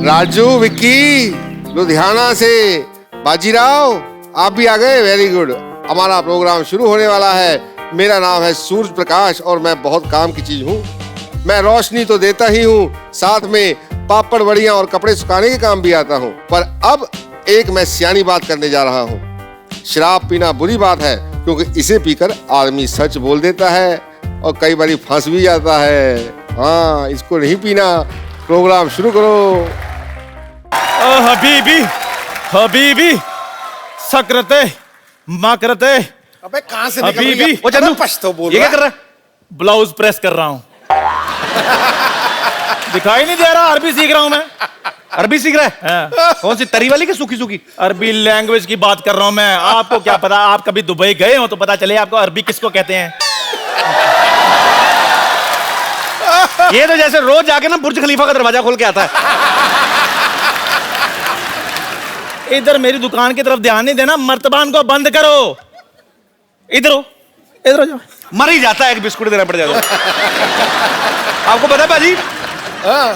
राजू, विक्की, लुधियाना से बाजीराव, आप भी आ गए। Very good. हमारा प्रोग्राम शुरू होने वाला है। मेरा नाम है सूरज प्रकाश और मैं बहुत काम की चीज हूँ। मैं रोशनी तो देता ही हूँ, साथ में पापड़ बड़ियां और कपड़े सुखाने के काम भी आता हूँ। पर अब एक मैं सियानी बात करने जा रहा हूँ। शराब पीना बुरी बात है, क्योंकि इसे पीकर आदमी सच बोल देता है और कई बार फंस भी जाता है। हाँ, इसको नहीं पीना। प्रोग्राम शुरू करो। हबीबी हबीबी सकरते माकरते। अबे कहां से निकल हबीबी। रही है? ओ चंदू, पछतो बोल ये क्या रहा कर रहा है? ब्लाउज प्रेस कर रहा हूँ। दिखाई नहीं दे रहा? अरबी सीख रहा हूँ मैं। अरबी सीख रहा है? हाँ। कौन सी तरी वाली की सूखी सूखी? अरबी लैंग्वेज की बात कर रहा हूँ मैं। आपको क्या पता? आप कभी दुबई गए हो तो पता चले आपको अरबी किसको कहते हैं। ये तो जैसे रोज जाके ना बुर्ज खलीफा का दरवाजा खोल के आता है। इधर मेरी दुकान की तरफ ध्यान नहीं देना, मर्तबान को बंद करो। इधर हो, इधर हो जाओ। मर ही जाता है, एक बिस्कुट देना पड़ जाता है। आपको पता है भाजी,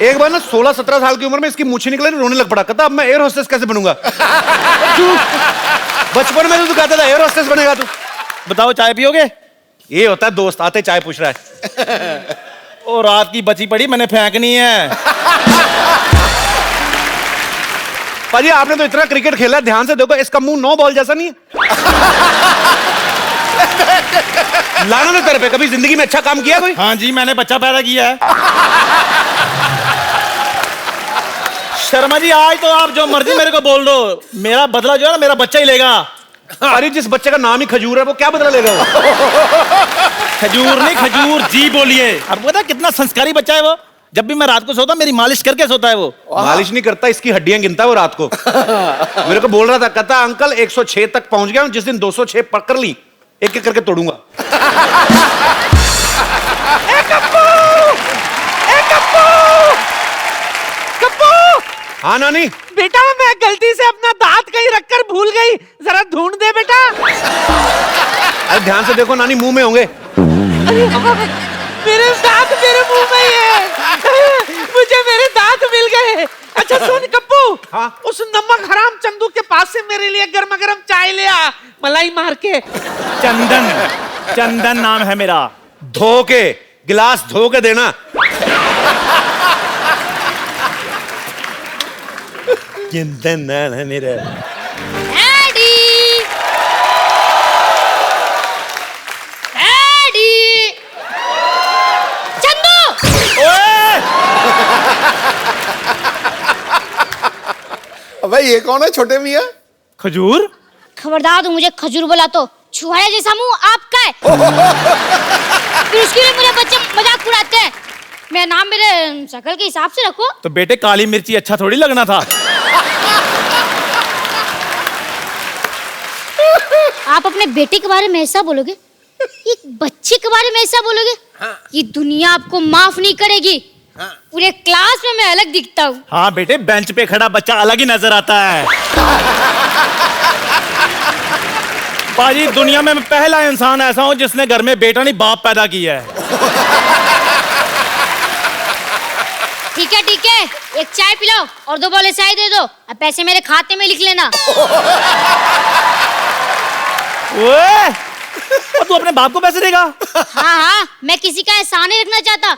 एक बार ना 16-17 साल की उम्र में इसकी मूछें निकले, रोने लग पड़ा। कहता अब मैं एयर होस्टेस कैसे बनूंगा। बचपन में तो कहता था एयर होस्टेस बनेगा तू। बताओ, चाय पियोगे? ये होता है दोस्त आते चाय पूछ रहा है। और रात की बची पड़ी मैंने फेंकनी है। पाजी आपने तो इतना क्रिकेट खेला, ध्यान से देखो, इसका मुंह 9 बॉल जैसा नहीं है। लाना ना तेरे पे, कभी जिंदगी में अच्छा काम किया कोई? हाँ जी, मैंने बच्चा पैदा किया है। शर्मा जी, आज तो आप जो मर्जी मेरे को बोल दो, मेरा बदला जो है ना मेरा बच्चा ही लेगा। अरे जिस बच्चे का नाम ही खजूर है वो क्या बदला लेगा वो? खजूर नहीं, खजूर जी बोलिए। और पता कितना संस्कारी बच्चा है वो। जब भी मैं रात को सोता मेरी मालिश करके सोता है वो। मालिश नहीं करता, इसकी हड्डियां गिनता है वो रात को। मेरे को बोल रहा था, कहता अंकल 106 तक पहुंच गया हूं, जिस दिन 206 पकड़ ली एक एक करके तोड़ूंगा। हाँ नानी। बेटा मैं गलती से अपना दांत कहीं रखकर भूल गई, जरा ढूंढ दे बेटा। अरे ध्यान से देखो नानी, मुंह में होंगे। मेरे दांत मेरे मुंह में ही है। मुझे मेरे दांत मिल गए। अच्छा सुन कप्पू, हाँ? उस नमक हराम चंदू के पास से मेरे लिए गर्मा गर्म चाय ले आ, मलाई मार के। चंदन, चंदन नाम है मेरा। धो के गिलास धो के देना। चंदन नाम है मेरा। Daddy, daddy, Chandu. अबे ये कौन है छोटे मियाँ? खजूर? खबरदार तू मुझे खजूर बोला तो छुहारा जैसा मुंह आपका है। फिर उसके लिए मेरे बच्चे मजाक उड़ाते हैं। मेरा नाम मेरे शक्ल के हिसाब से रखो। तो बेटे काली मिर्ची अच्छा थोड़ी लगना था। आप अपने बेटे के बारे में ऐसा बोलोगे, एक बच्चे के बारे में ऐसा बोलोगे, ये दुनिया आपको माफ नहीं करेगी। पूरे क्लास में मैं अलग दिखता हूँ। हाँ बेटे, बेंच पे खड़ा बच्चा अलग ही नजर आता है। पाजी, दुनिया में मैं पहला इंसान ऐसा हूँ जिसने घर में बेटा नहीं बाप पैदा किया है। ठीक है, एक चाय पिलाओ और 2 बोले चाय दे दो। अब पैसे मेरे खाते में लिख लेना। ओए, तू अपने बाप को पैसे देगा? हाँ, मैं किसी का एहसान नहीं रखना चाहता।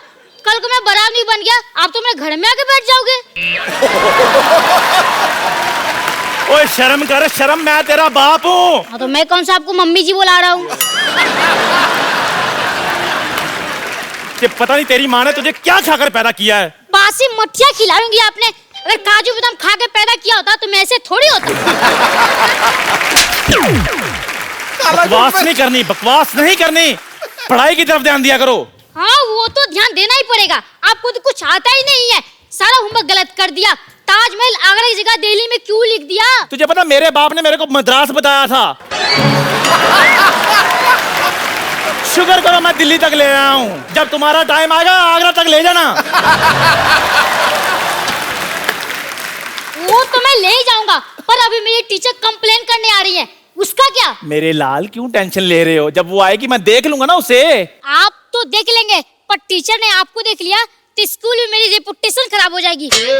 कल को मैं बराबर नहीं बन गया, आप तो मेरे घर में आके बैठ जाओगे। ओए शर्म कर, शर्म, मैं तेरा बाप हूँ। हाँ तो मैं कौन सा आपको मम्मी जी बुला रहा हूँ। पता नहीं तेरी माँ ने तुझे क्या खाकर पैदा किया है। बासी मठिया खिलाऊंगी आपने। अगर काजू बादाम खा के पैदा किया होता तो मैं ऐसे थोड़ी होता। बकवास नहीं करनी, बकवास नहीं करनी। पढ़ाई की तरफ ध्यान दिया करो। हाँ वो तो ध्यान देना ही पड़ेगा। आपको तो कुछ आता ही नहीं है, सारा होमवर्क गलत कर दिया। ताजमहल आगरा की जगह दिल्ली में क्यों लिख दिया? तुझे पता मेरे बाप ने मेरे को मद्रास बताया था। शुक्र करो मैं दिल्ली तक ले आया हूँ। जब तुम्हारा टाइम आएगा आगरा तक ले जाना। वो तो मैं ले ही जाऊंगा, पर अभी मेरी टीचर कंप्लेन करने आ रही है। उसका क्या? मेरे लाल क्यों टेंशन ले रहे हो? जब वो आएगी मैं देख लूंगा ना उसे। आप तो देख लेंगे, पर टीचर ने आपको देख लिया तो स्कूल में मेरी रेपुटेशन खराब हो जाएगी। इसलिए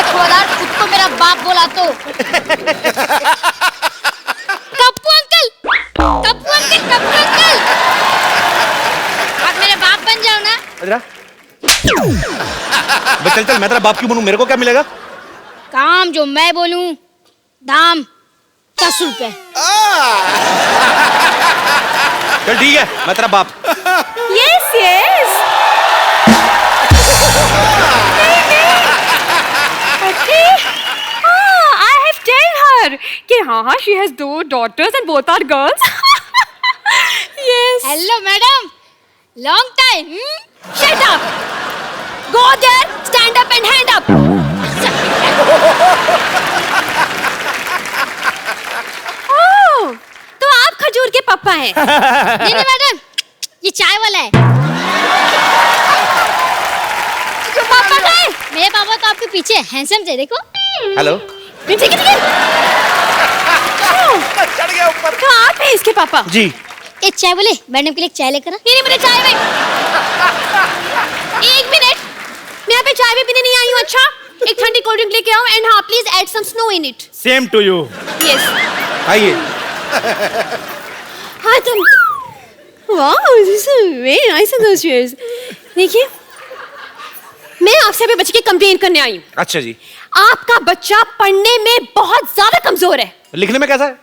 खबरदार खुद को मेरा बाप बोला तो। Kappu uncle, Kappu uncle, Kappu uncle, आप मेरे बाप बन जाओ ना। अरे चल चल, मैं तेरा बाप क्यों बनूं? मेरे को क्या मिलेगा? काम जो मैं बोलूं, दाम 10 रुपए। चल ठीक है, मैं तेरा बाप। Yes yes. I have tell her कि हाँ she has 2 daughters and both are girls. Yes. Hello madam, long time. Shut up. Go there, stand up and hand up. Oh, तो आप खजूर के पापा हैं। नहीं नहीं मैडम, ये चाय वाला है। तो पापा कहाँ हैं? मेरे पापा तो आपके पीछे हैंडसम थे, देखो। हेलो। ठीक है ठीक है। चढ़ गया ऊपर। तो आप हैं इसके पापा? जी। एक चाय बोले, मैडम के लिए एक चाय लेकर आ। नहीं मुझे चाय में। एक मिनट, मैं यहाँ पे चाय भी पीने नहीं आई हूँ। अच्छा, एक ठंडी कोल्ड ड्रिंक लेके आओ एंड हाँ please add some snow in it. Same to you. Yes. आइए। हाँ तुम। Wow, this is very nice and delicious. देखिए, मैं आपसे अभी बच्चे की कंप्लेन करने आई हूँ। अच्छा जी। आपका बच्चा पढ़ने में बहुत ज्यादा कमजोर है। लिखने में कैसा है?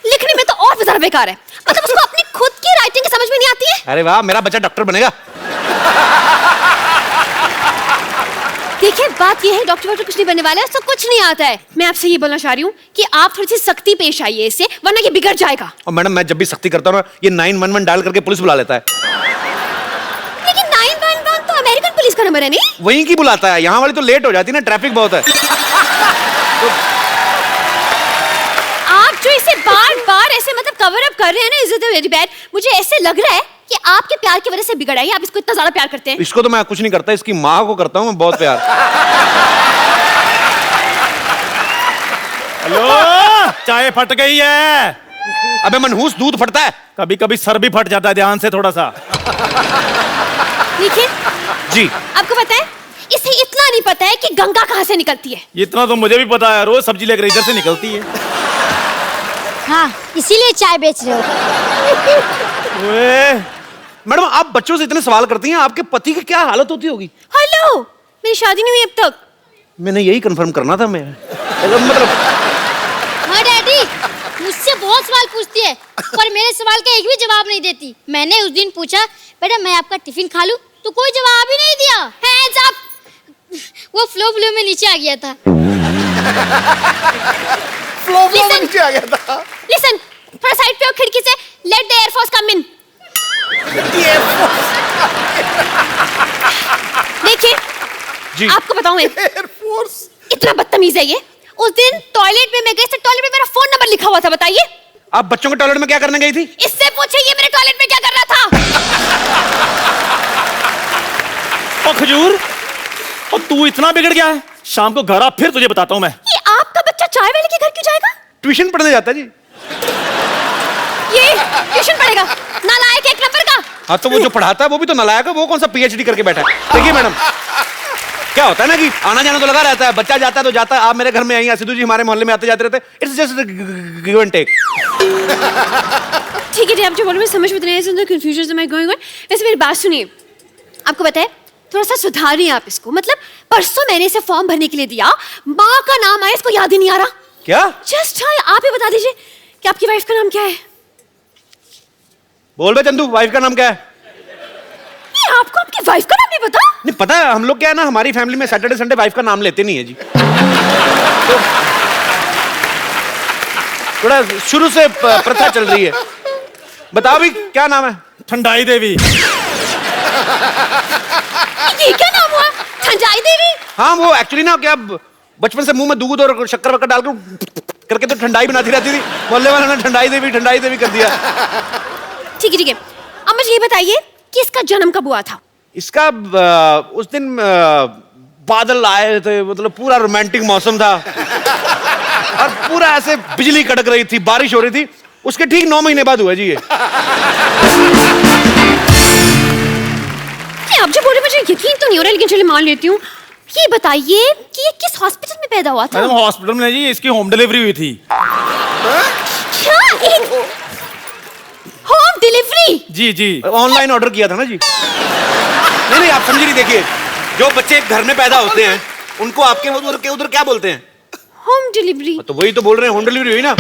लिखने में तो और भी ज्यादा बेकार है। मतलब उसको अपनी खुद की राइटिंग की समझ में नहीं आती है। अरे वाह, मेरा बच्चा डॉक्टर बनेगा। देखिए, बात ये है डॉक्टर वॉक्टर कुछ नहीं बनने वाला है, उसको कुछ नहीं आता है। मैं आपसे ये बोलना चाह रही हूँ कि आप थोड़ी सी सख्ती पेश आइए इससे, वरना ये बिगड़ जाएगा। और मैडम, मैं जब भी सख्ती करता हूँ ना, ये 911 डायल करके पुलिस बुला लेता है। लेकिन 911 तो अमेरिकन पुलिस का नंबर है नहीं? वहीं की बुलाता है, यहाँ वाली तो लेट हो जाती है ना, ट्रैफिक बहुत है। आप जो इसे बार-बार ऐसे मतलब कवर अप कर रहे हैं ना, इज इट वेरी बैड। मुझे ऐसे लग रहा है कि आपके प्यार की वजह से बिगड़ा है। आप इसको इतना ज्यादा प्यार करते हैं। इसको तो मैं कुछ नहीं करता, इसकी माँ को करता हूँ मैं बहुत प्यार। हेलो, चाय फट गई है। अबे मनहूस, दूध फटता है। कभी कभी सर भी फट जाता है, ध्यान से थोड़ा सा। देखिए, जी। आपको पता है, इसे इतना नहीं पता है कि गंगा कहाँ से निकलती है। इतना तो मुझे भी पता है, रोज सब्जी लेकर इधर से निकलती है। हाँ, इसीलिए चाय बेच रहे हो। ओए, मैडम, आप बच्चों से इतने सवाल करती हैं, आपके पति की क्या हालत होती होगी? हेलो, मेरी शादी नहीं हुई अब तक। मैंने यही कंफर्म करना था। मैं मतलब हाँ डैडी, मुझसे बहुत सवाल पूछती है, पर मेरे सवाल का एक भी जवाब नहीं देती। मैंने उस दिन पूछा, बेटा मैं आपका टिफिन खा लूं, तो कोई जवाब ही नहीं दिया। Hands up. वो फ्लो में नीचे आ गया था। फ्लो में नीचे आ गया था। लिसन, थोड़ा साइड पे हो खिड़की से। लेट द एयरफोर्स कम इन। देखिए जी। आपको बताऊं, मैं एयरफोर्स। इतना बदतमीज है ये। उस दिन टॉयलेट में मैं गई, तो टॉयलेट में मेरा फोन नंबर लिखा हुआ था। बताइए, आप बच्चों के टॉयलेट में क्या करने गई थी? इससे पूछे ये मेरे टॉयलेट में क्या कर रहा था। ओ खजूर, और तू इतना बिगड़ गया है। शाम को घर आ, फिर तुझे बताता हूँ मैं। ये आपका बच्चा चाय वाले के घर क्यों जाएगा? ट्यूशन पढ़ने जाता है जी। ये ट्यूशन पढ़ेगा? नालायक एक नंबर का। हाँ, तो वो जो पढ़ाता है वो भी तो नालायक है। वो कौन सा पीएचडी करके बैठा है? देखिए मैडम, क्या होता है ना कि आना जाना तो लगा रहता है, बच्चा जाता है तो जाता है। आप मेरे घर में आई, सिद्धू जी हमारे मोहल्ले में आते जाते रहते हैं। It's just give and take. ठीक है जी, आप जो बोल रहे हैं समझ में नहीं आया, कंफ्यूजन में गोइंग ऑन। वैसे मेरी बात सुनिए, आपको पता है, थोड़ा सा सुधारिए आप इसको। मतलब परसों मैंने इसे फॉर्म भरने के लिए दिया, माँ का नाम आया, इसको याद ही नहीं आ रहा। क्या? जस्ट हाँ, आप ही बता दीजिए कि आपकी वाइफ का नाम क्या है? बोल बे चंदू, वाइफ का नाम क्या है? ये आपको आपकी वाइफ का नाम नहीं पता? नहीं पता है, हम लोग क्या है ना, हमारी फैमिली में सैटरडे संडे वाइफ का नाम लेते नहीं है जी। तो थोड़ा शुरू से प्रथा चल रही है। बताओ भी, क्या नाम है? ठंडाई देवी। ये क्या नाम हुआ? ठंडाई देवी? हाँ, वो एक्चुअली ना क्या, बचपन से मुंह में दूध और शक्कर वक्कर डाल करके तो ठंडाई बनाती रहती थी। मोहल्ले वालों ने ठंडाई देवी कर दिया। ठीक है ठीक है, अब मुझे ये बताइए कि इसका जन्म कब हुआ था? इसका उस दिन बादल आए थे, मतलब पूरा रोमांटिक मौसम था और पूरा ऐसे बिजली कड़क रही थी, बारिश हो रही थी। उसके ठीक 9 महीने बाद हुआ जी ये। आप जो बोल रहे मुझे यकीन तो नहीं हो रहा, लेकिन चलिए मान लेती हूँ। ये बताइए कि ये किस हॉस्पिटल में पैदा हुआ था? मैडम हॉस्पिटल में नहीं जी, इसकी होम डिलीवरी हुई थी। क्या? Home delivery? जी जी। ऑनलाइन ऑर्डर किया था ना जी। नहीं आप समझी नहीं। देखिए, जो बच्चे घर में पैदा होते हैं उनको आपके उधर क्या बोलते हैं? Home delivery. तो वही तो बोल रहे हैं, होम डिलीवरी हुई ना।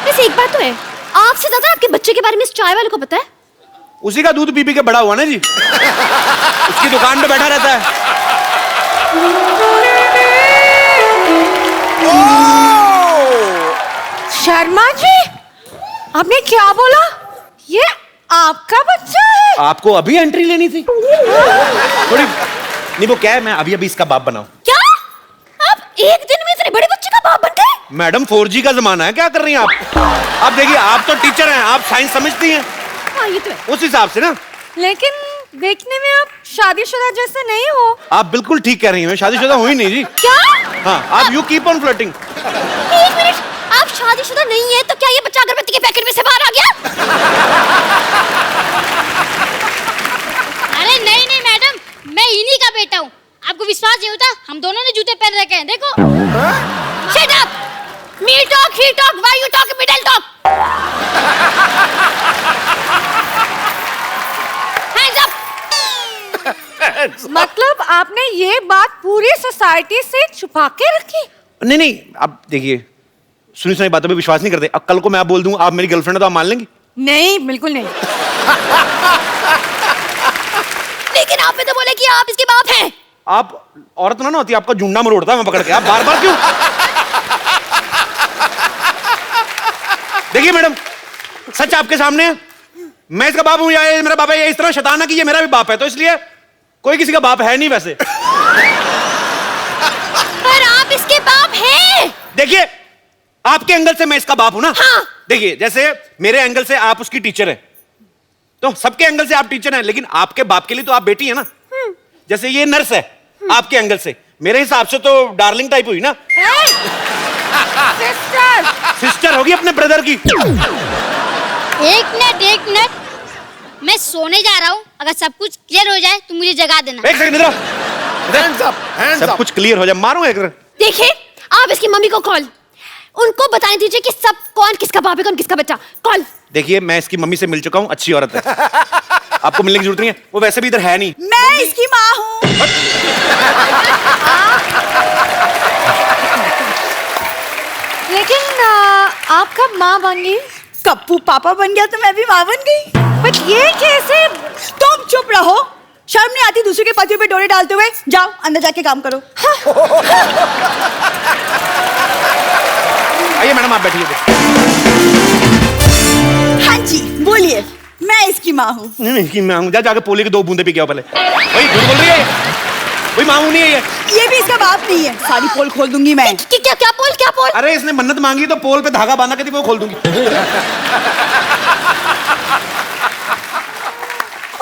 वैसे एक बात तो है, आपसे ज्यादा आपके बच्चे के बारे में इस चाय वाले को पता है। उसी का दूध पी पी के बड़ा हुआ ना जी। उसकी दुकान पे बैठा रहता है। शर्मा जी, आपने क्या बोला? ये आपका बच्चा है? आपको अभी एंट्री लेनी थी थोड़ी। नहीं वो क्या है, मैं अभी इसका बाप बनाऊं। क्या? आप एक दिन में इतने बड़े बच्चे का बाप बन गए? मैडम 4G का जमाना है, क्या कर रही हैं आप? आप देखिए, आप तो टीचर हैं, आप साइंस समझती हैं। हाँ ये तो है। उस हिसाब से ना। लेकिन देखने में आप शादीशुदा जैसे नहीं हो। आप बिल्कुल ठीक कह रही हैं, मैं शादीशुदा हुई नहीं जी। क्या? हाँ, आप यू कीप ऑन फ्लर्टिंग। एक मिनट, आप शादीशुदा नहीं है तो क्या ये बच्चा अगरबत्ती के पैकेट में से बाहर आ गया? अरे नहीं नहीं मैडम, मैं इन्हीं का बेटा हूँ। आपको विश्वास नहीं होता? हम दोनों ने जूते पहन रखे हैं, देखो। Shut up! Me talk, he talk, why you talk, middle talk? Hands up! मतलब आपने ये बात पूरी सोसाइटी से छुपा के रखी? नहीं आप देखिए, सुनी सुनी बातों पे विश्वास नहीं करते। अब कल को मैं आप बोल दूं आप मेरी गर्लफ्रेंड है तो आप मान लेंगी? नहीं, बिल्कुल नहीं। लेकिन आपने तो बोला कि आप इसके बाप हैं। आप औरत ना होती, आपका जुंडा मरोड़ता मैं पकड़ के। आप बार बार क्यों? देखिए मैडम, सच आपके सामने है। मैं इसका बाप हूं या ये मेरा बाप है, ये इस तरह शैताना कि ये मेरा भी बाप है, तो इसलिए कोई किसी का बाप है नहीं वैसे। पर आप इसके बाप हैं। देखिए, आपके एंगल से मैं इसका बाप हूं ना। हाँ। देखिए, जैसे मेरे एंगल से आप उसकी टीचर है, तो सबके एंगल से आप टीचर हैं, लेकिन आपके बाप के लिए तो आप बेटी है ना। जैसे ये नर्स है, आपके एंगल से मेरे हिसाब से तो डार्लिंग टाइप हुई ना। सिस्टर, सिस्टर होगी अपने ब्रदर की। एक मिनट, मैं सोने जा रहा हूँ। अगर सब कुछ क्लियर हो जाए तो मुझे जगा देना। एक सेकंड, इधर आओ। Hands up, hands सब up. कुछ क्लियर हो जाए, मारूंगा एक। देखिए, आप इसकी मम्मी को कॉल, उनको बता दीजिए कि सब कौन किसका बाप है, कौन किसका बच्चा। कॉल। देखिए, मैं इसकी मम्मी से मिल चुका हूँ, अच्छी औरत है। आपको मिलने की जरूरत नहीं है, वो वैसे भी इधर है नहीं। मैं इसकी माँ हूँ। लेकिन आप कब माँ बन गई? कप्पू पापा बन गया तो मैं भी माँ बन गई। बट ये कैसे? तुम चुप रहो, शर्म नहीं आती दूसरे के पतियों पे डोरे डालते हुए? जाओ अंदर जाके काम करो। आइए मैडम, आप बैठिए। हाँ जी बोलिए, मैं इसकी माँ हूँ। नहीं कि मैं हूँ, जाके पोले की 2 बूंदे पी के आओ पहले। वही झूठ बोल रही है, वही मामू नहीं है ये। ये भी इसका बाप नहीं है, सारी पोल खोल दूंगी मैं। क्या पोल? अरे इसने मन्नत मांगी तो पोल पे धागा बांधा के थी, वो खोल दूंगी।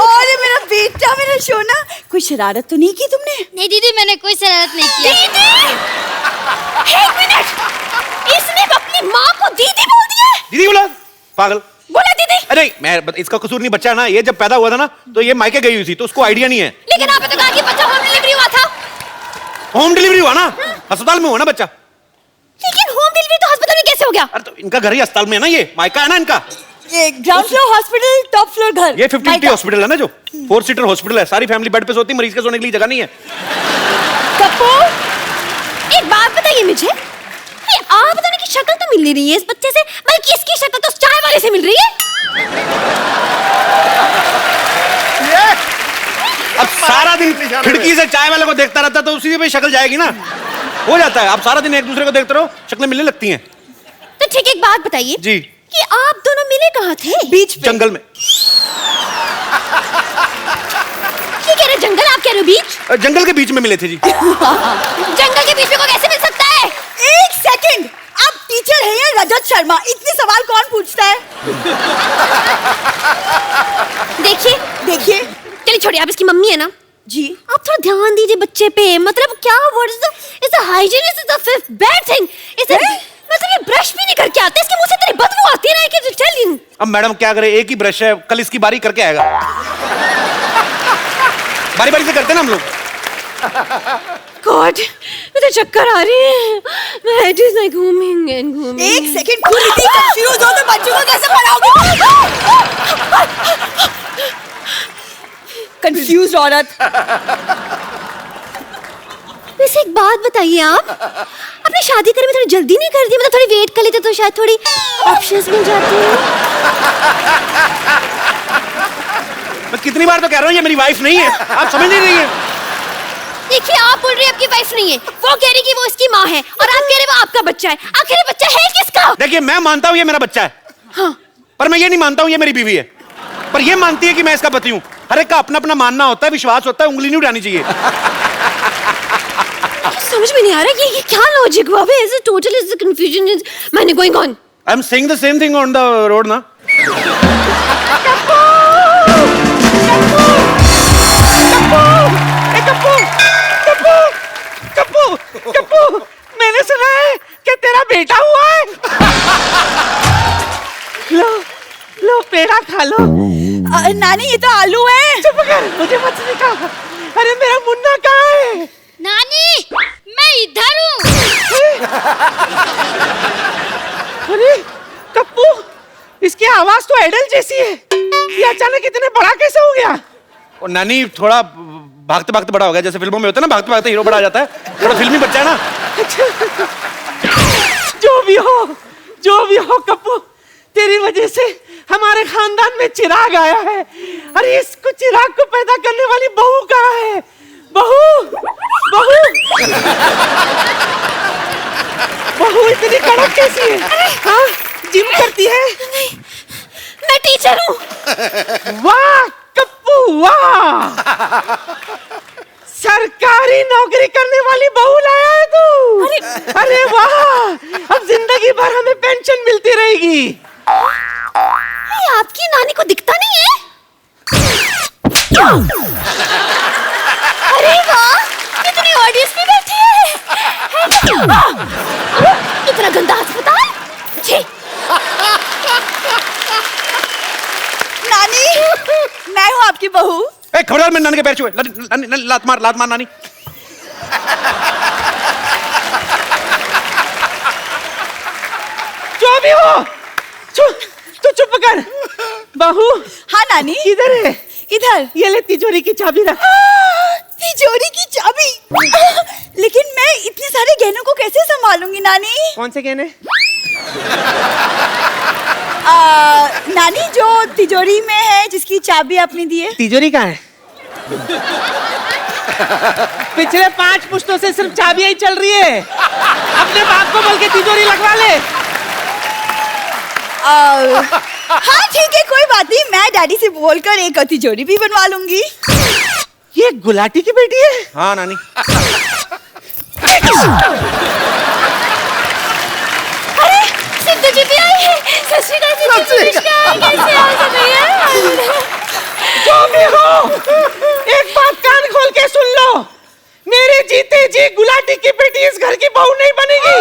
और मेरा बेटा, मेरा सोना, कोई शरारत तो नहीं की तुमने? नहीं दीदी, मैंने कोई शरारत नहीं किया। दीदी! एक मिनट, इसने अपनी माँ को दीदी बोल दिया है। दीदी बोला? पागल बोला दीदी। अरे इसका कसूर नहीं, बच्चा ना ये जब पैदा हुआ था ना तो ये मायके गई हुई थी, तो उसको आइडिया नहीं है। लेकिन आपने तो कहा कि बच्चा होम डिलीवरी हुआ था। होम डिलीवरी हुआ ना, अस्पताल में हुआ ना बच्चा। लेकिन होम डिलीवरी तो अस्पताल में कैसे हो गया? अरे तो इनका घर ही अस्पताल में है ना, ये मायका है ना इनका। ये ground floor hospital, top floor घर। ये 50 हॉस्पिटल है ना, जो 4 सीटर हॉस्पिटल है, सारी फैमिली बेड पे सोती, मरीज के सोने के लिए जगह नहीं है। कप्पू, एक बात बताइए मुझे, ये आप दोनों की शक्ल तो मिल नहीं रही है इस बच्चे से, बल्कि इसकी शक्ल तो उस चाय वाले से मिल रही है। अब सारा दिन खिड़की से चाय वाले को देखता रहता तो उसी पे शक्ल जाएगी ना, हो जाता है। आप सारा दिन एक दूसरे को देखते रहो, शक्लें मिलने लगती हैं। तो ठीक, एक बात बताइए जी, कि आप दोनों मिले कहाँ थे? बीच पे। जंगल में। ये कह रहे जंगल, आप कह रहे हो बीच? जंगल के बीच में मिले थे जी। जंगल के बीच में को कैसे मिल सकता है? एक सेकंड, आप टीचर हैं या रजत शर्मा? इतने सवाल कौन पूछता है? देखिए चलिए छोड़िए, आप इसकी मम्मी है ना जी। आप थोड़ा ध्यान दीजिए बच्चे पे। मतलब क्या what is the hygiene is the fifth bad thing. इसे मतलब ये ब्रश भी नहीं करके आते, इसके मुंह से इतनी बदबू आती है ना कि लेकिन अब मैडम क्या करे, एक ही ब्रश है, कल इसकी बारी करके आएगा। बारी बारी से करते ना हम लोग। गॉड मुझे चक्कर आ रही है। मैं हेड इज लाइक घूमिंग एंड घूमिंग। एक सेकंड क्यों इतनी कंफ्यूज हो तो बच्चों को कैसे पढ़ाओगे? कंफ्यूज औरत। वैसे एक बात बताइए, आप अपनी शादी करने में थोड़ी जल्दी नहीं कर दी? मतलब थोड़ी वेट कर लेते तो शायद थोड़ी ऑप्शंस मिल जाते हैं। मैं कितनी बार तो कह रहा हूँ ये मेरी वाइफ नहीं है, आप समझ नहीं रही है। देखिए, आप बोल रहे हैं आपकी वाइफ नहीं है, वो कह रही कि वो इसकी माँ है, और आप कह रहे वो आपका बच्चा है। आखिर ये बच्चा है किसका? देखिए, मैं मानता हूँ ये मेरा बच्चा है, हाँ। पर मैं ये नहीं मानता हूँ ये मेरी बीवी है। पर ये मानती है कि मैं इसका पति हूँ। हर एक का अपना अपना मानना होता है, विश्वास होता है, उंगली नहीं उठानी चाहिए। समझ में नहीं आ रहा ये क्या लॉजिक हुआ? Is it total is the confusion is मैंने going on? I'm saying the same thing on the road ना। कप्पू, मैंने सुना है कि तेरा बेटा हुआ है। लो पेड़ा खा लो। नानी ये तो आलू है। चुप कर, मुझे मत सिखा। अरे मेरा मुन्ना कहाँ है? नानी, मैं इधर हूँ। अरे कप्पू, इसकी आवाज तो एडल जैसी है। ये अचानक इतने बड़ा कैसे हो गया? और नानी थोड़ा भागते भागते बड़ा हो गया, जैसे फिल्मों में होता है ना, भागते भागते हीरो बड़ा आ जाता है, थोड़ा फिल्मी बच्चा है ना। जो भी हो कप्पू, तेरी वजह से हमारे खानदान में चिराग आया है। अरे इसको चिराग को पैदा करने वाली बहू कहाँ है? बहू इतनी कड़क कैसी है? हाँ, जिम करती है? नहीं, मैं टीचर हूँ। वाह कप्पू वाह, सरकारी नौकरी करने वाली बहू लाया है तू। अरे वाह, अब जिंदगी भर हमें पेंशन मिलती रहेगी। ये आपकी नानी को दिखता नहीं है? अरे वाह, कितनी ऑडियंस में बैठी है। कितना गंदा अस्पताल। छी। नानी, मैं हूँ आपकी बहू। ए, खबरदार, मैं नानी के पैर छुए। लात मार नानी। जो भी हो, तू चुप कर। बहू। हाँ नानी। इधर है। इधर। ये ले तिजोरी की चाबी रख। तिजोरी की चाबी? लेकिन मैं इतने सारे गहनों को कैसे संभालूंगी नानी? कौन से गहने? नानी, जो तिजोरी में है जिसकी चाबी आपने दी है। तिजोरी कहाँ है? पिछले 5 पुश्तों से सिर्फ चाबियां ही चल रही है। अपने बाप को बोल के तिजोरी लगवा ले। हाँ ठीक है, कोई बात नहीं, मैं डैडी से बोलकर एक तिजोरी भी बनवा लूंगी। ये गुलाटी की बेटी है? हाँ नानी। अरे सिद्धू जी भी आए हैं। सत श्री अकाल सिद्धू जी, कैसे हो सब भैया? जो भी हो, एक बात कान खोल के सुन लो। मेरे जीते जी गुलाटी की बेटी इस घर की बहू नहीं बनेगी।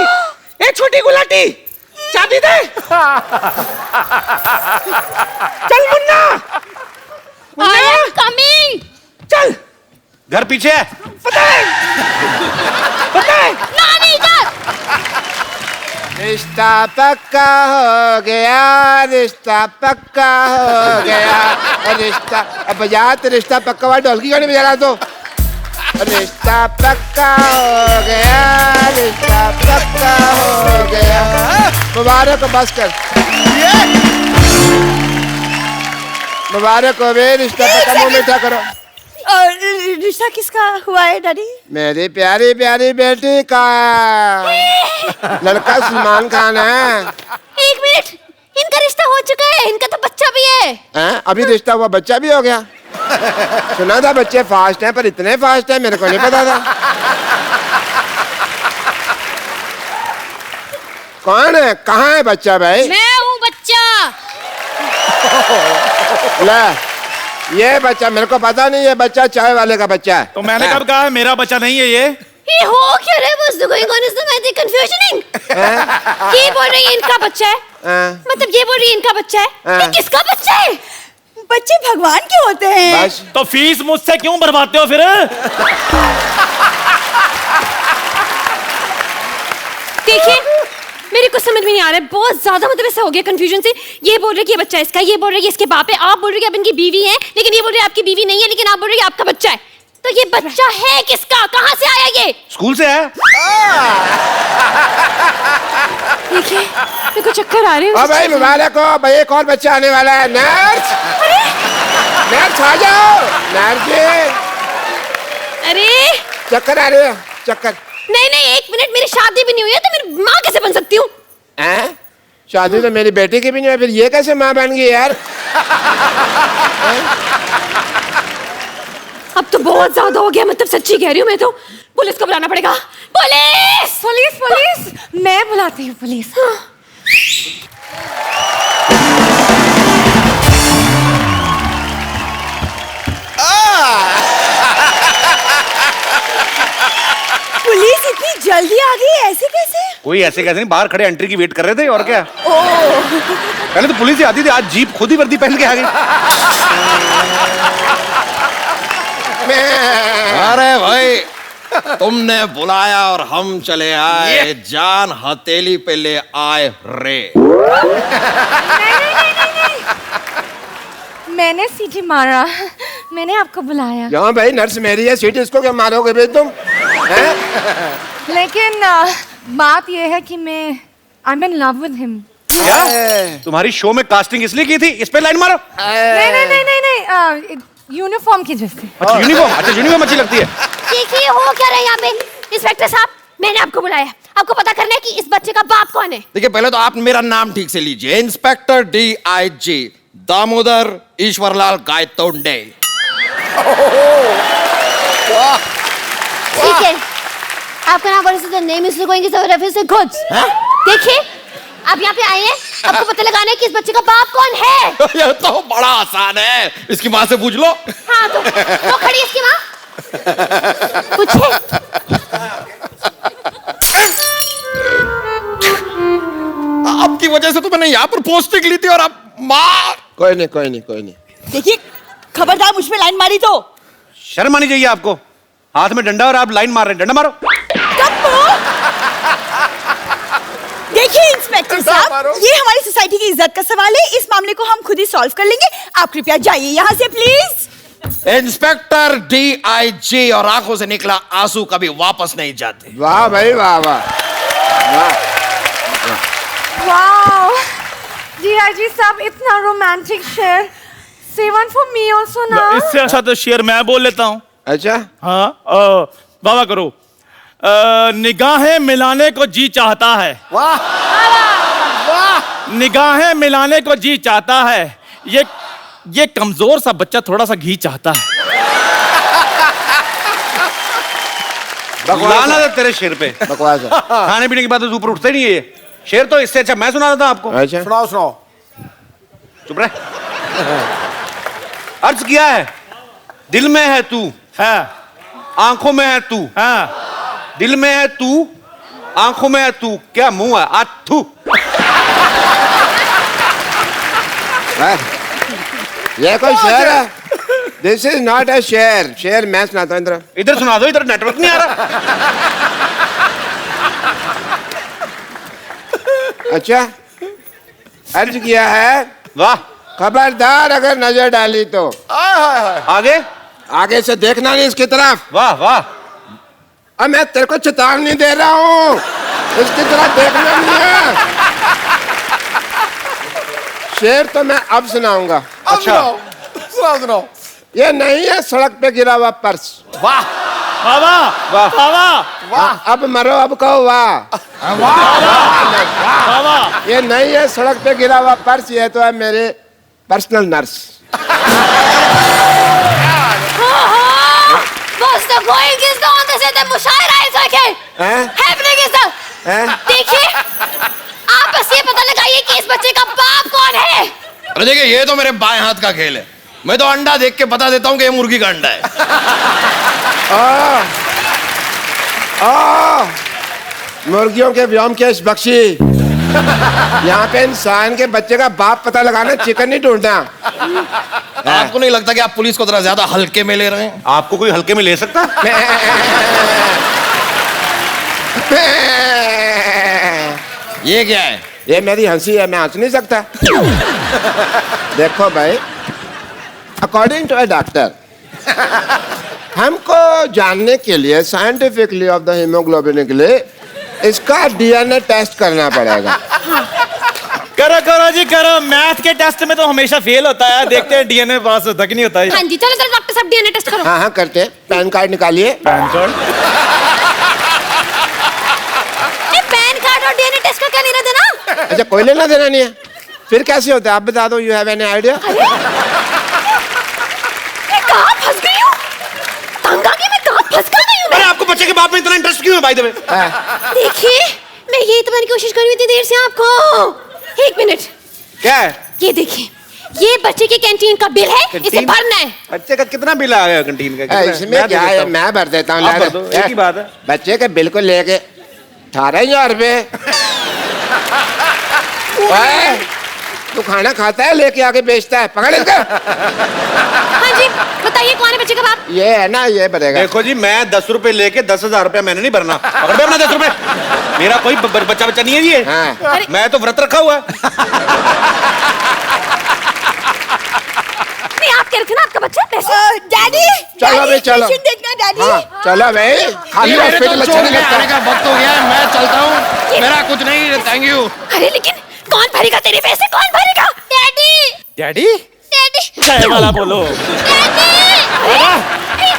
ए छोटी गुलाटी, चाबी दे। चल मुन्ना। I am coming. चल। घर पीछे है। पता है। नानी इधर। रिश्ता पक्का हो गया, रिश्ता पक्का हो गया, रिश्ता। अब बजा तो रिश्ता पक्का हुआ, ढोलकी क्यों नहीं बजा रहा तो? रिश्ता पक्का हो गया, रिश्ता पक्का हो गया। मुबारक हो, बस कर। मुबारक हो बे, रिश्ता पक्का, मुंह मीठा करो। और रिश्ता किसका हुआ है डैडी? मेरी प्यारी प्यारी बेटी का। लड़का सलमान खान है। एक मिनट, इनका रिश्ता हो चुका है, इनका तो बच्चा भी है। हैं? अभी रिश्ता हुआ, बच्चा भी हो गया। सुना था बच्चे फास्ट हैं, पर इतने फास्ट हैं मेरे को नहीं पता था। कौन है, कहाँ है बच्चा भाई? मैं हूँ बच्चा। ले, ये बच्चा मेरे को पता नहीं, ये बच्चा चाय वाले का बच्चा है। तो मैंने कब कहा है मेरा बच्चा नहीं है ये? ये हो क्या रहा है? What's going on? Is the magic confusioning? ये बोल रही है इनका बच्चा है, मतलब ये बोल रही है इनका बच्चा है, ये किसका बच्चा है? बच्चे भगवान के होते हैं। बस तो फीस मुझसे क्यों भरवाते हो फिर? देखिए मेरे को समझ में नहीं आ रहा है, बहुत ज्यादा मतलब ऐसा हो गया कंफ्यूजन से। ये बोल रहे कि ये बच्चा इसका, ये बोल रहे कि इसके बाप है, आप बोल रहे कि आप इनकी बीवी हैं, लेकिन ये बोल रहे आपकी बीवी नहीं है, लेकिन आप बोल रहे कि आपका बच्चा है। तो ये बच्चा है किसका, कहाँ से आया ये? स्कूल से आया। देखिए मेरे को चक्कर आ रहे हैं। भाई मुबारक हो भाई, एक और बच्चा आने वाला है। नर्स नर्स आ जाओ। नर्स जी अरे चक्कर आ रहे हो? चक्कर नहीं नहीं, एक मिनट, मेरी शादी भी नहीं हुई है तो मेरी माँ कैसे बन सकती हूँ? हैं? शादी तो मेरी बेटी की भी नहीं है, फिर ये कैसे माँ बन गई यार? अब तो बहुत ज्यादा हो गया, मतलब सच्ची कह रही हूँ मैं तो। पुलिस को बुलाना पड़ेगा। पुलिस पुलिस पुलिस, मैं बुलाती हूँ पुलिस। पुलिस इतनी जल्दी आ गई, ऐसे कैसे? कोई ऐसे कैसे नहीं, बाहर खड़े एंट्री की वेट कर रहे थे और क्या। पहले तो पुलिस ही आती थी, आज जीप खुद ही वर्दी पहन के आ गई। अरे भाई तुमने बुलाया और हम चले आए, जान हथेली पे ले आए रे। मैंने सीटी मारा, मैंने आपको बुलाया। क्यों भाई, नर्स मेरी है, सीट इसको क्या मारोगे भाई तुम? हैं? लेकिन बात यह है कि मैं I am in love with him. क्या तुम्हारी शो में कास्टिंग इसलिए की थी, इस पे लाइन मारो। नहीं नहीं नहीं नहीं नहीं, यूनिफॉर्म की जैसे। अच्छा यूनिफॉर्म, अच्छा यूनिफॉर्म अच्छी लगती है। देखिए हो क्या रहा है यहाँ पे? इंस्पेक्टर साहब मैंने आपको बुलाया, आपको पता करना है कि इस बच्चे का बाप कौन है। देखिए पहले तो आप मेरा नाम ठीक से लीजिए, इंस्पेक्टर DIG दामोदर ईश्वरलाल गायतोंडे। ठीक है, आपका नाम whereas the name is going to reference to goods. देखिए आप यहाँ पे आए हैं, आपको पता लगाना है कि इस बच्चे का बाप कौन है। ये तो बड़ा आसान है, इसकी माँ से पूछ लो। हाँ तो खड़ी है इसकी माँ, पूछे। आपकी वजह से तो मैंने यहाँ पर पोस्टिंग ली थी और आप मार। कोई नहीं कोई नहीं कोई नहीं। देखिए खबरदार मुझ पे लाइन मारी तो। शर्म आनी चाहिए आपको, हाथ में डंडा और आप लाइन मार रहे हैं, डंडा मारो। देखिए इंस्पेक्टर साहब, ये हमारी सोसाइटी की इज्जत का सवाल है, इस मामले को हम खुद ही सॉल्व कर लेंगे। आप कृपया जाइए यहाँ से प्लीज। इंस्पेक्टर DIG और आंखों से निकला आंसू कभी वापस नहीं जाते। वाह भाई वाह वाह वाह। वाओ DIG साहब, इतना romantic share. Say one for me also ना। इससे अच्छा तो शेर मैं बोल लेता हूँ। अच्छा हाँ वाह करो। निगाहें मिलाने को जी चाहता है, वाह निगाहें मिलाने को जी चाहता है, ये कमजोर सा बच्चा थोड़ा सा घी चाहता है। लाना था तेरे शेर पे। बकवास है। खाने पीने की बात तो ऊपर उठते नहीं है ये शेर, तो इससे अच्छा मैं सुना देता हूं आपको। अच्छा सुनाओ सुनाओ। चुप रहे। अर्ज किया है, दिल में है तू, हाँ आंखों में है तू, हाँ, दिल में है तू, आंखों में है तू, क्या मुंह है आ थू। ये कोई शेर है? दिस इज नॉट अ शेर। शेर मैं सुनाता हूँ। इधर सुना दो, इधर नेटवर्क नहीं आ रहा। अच्छा अर्ज किया है, वाह, खबरदार अगर नजर डाली तो आगे आगे से देखना नहीं इसकी तरफ। वाह वाह। अब मैं तेरे को चेतावनी दे रहा हूँ, इसकी तरफ देखना नहीं है। शेर तो मैं अब सुनाऊंगा। अच्छा सुनाओ। ये नहीं है सड़क पे गिरा हुआ पर्स। वाह वाह वाह वाह वाह। अब मरो, अब कहो वाह। वाह। ये नहीं है सड़क पे गिरा हुआ पर्स, ये तो है मेरे personal nurse. What's the going is the on this is the मुशायरा is okay. Happening is the। देखिए आप बस ये पता लगाइए कि इस बच्चे का बाप कौन है। अरे देखिए ये तो मेरे बाएं हाथ का खेल है, मैं तो अंडा देख के बता देता हूँ कि ये मुर्गी का अंडा है। मुर्गियों के व्योम केश बख्शी, यहाँ पे इंसान के बच्चे का बाप पता लगाना, चिकन नहीं ढूंढना। आपको नहीं लगता कि आप पुलिस को जरा ज्यादा हल्के में ले रहे हैं? आपको कोई हल्के में ले सकता? ये क्या है? ये मेरी हंसी है, मैं हंस नहीं सकता। देखो भाई, अकॉर्डिंग टू अ डॉक्टर, हमको जानने के लिए साइंटिफिकली ऑफ द हीमोग्लोबिन के लिए इसका डीएनए टेस्ट करना पड़ेगा। करो करो जी करो, मैथ के टेस्ट में तो हमेशा फेल होता है, देखते हैं डीएनए पास होता कि नहीं होता है। हाँ जी, चलो चलो डॉक्टर साहब डीएनए टेस्ट करो। हाँ हाँ करते हैं। पैन कार्ड निकालिए। Pan card? पैन कार्ड और डीएनए टेस्ट का क्या लेना देना? अच्छा, कोई लेना देना नहीं है, फिर कैसे होता है आप बता दो। You have any idea? कहाँ फंस गई हूँ? तंग आ गई मैं, कहाँ फंस गई हूँ मैं? अरे आपको बच्चे के बाप में इतना इंटरेस्ट क्यों है बाय द वे? देखिए, मैं यही तुम्हारी कोशिश कर रही थी देर से आपको। एक मिनट, क्या है? ये देखिए, ये बच्चे के कैंटीन का बिल है, इसे कैंटीन? भरना है। बच्चे का कितना बिल आ गया कैंटीन का? कितना? इसमें मैं दे क्या देता है, हूँ। मैं भर देता हूँ। आप भर दो, एक ही बात है। बच्चे के बिल को लेके 18,000 रुपए। तू खाना खाता है, लेके आके बेचता है, पकड़ इसका। हाँ जी, बताइए कौन है बच्चे का बाप? ये है ना, ये भरेगा। देखो जी, मैं 10 रुपए लेके 10,000 रुपया मैंने नहीं भरना। पकड़ दो अपना 10 रुपए। मेरा कोई बच्चा नहीं है ये। हाँ। मैं तो व्रत रखा हुआ है। नहीं, आप कह रहे थे ना आपका बच्चा पैसे। डैडी, चलो भाई, चलो। पेशेंट देखना डैडी। हाँ, चलो भाई, खाली मेरे हॉस्पिटल तो अच्छा छोड़ नहीं के लगता। आने का वक्त हो गया है, मैं चलता हूँ। मेरा कुछ नहीं, थैंक यू। अरे लेकिन कौन भरेगा तेरे पैसे, कौन भरेगा? Daddy, daddy? डैडी, जय वाला बोलो। Daddy,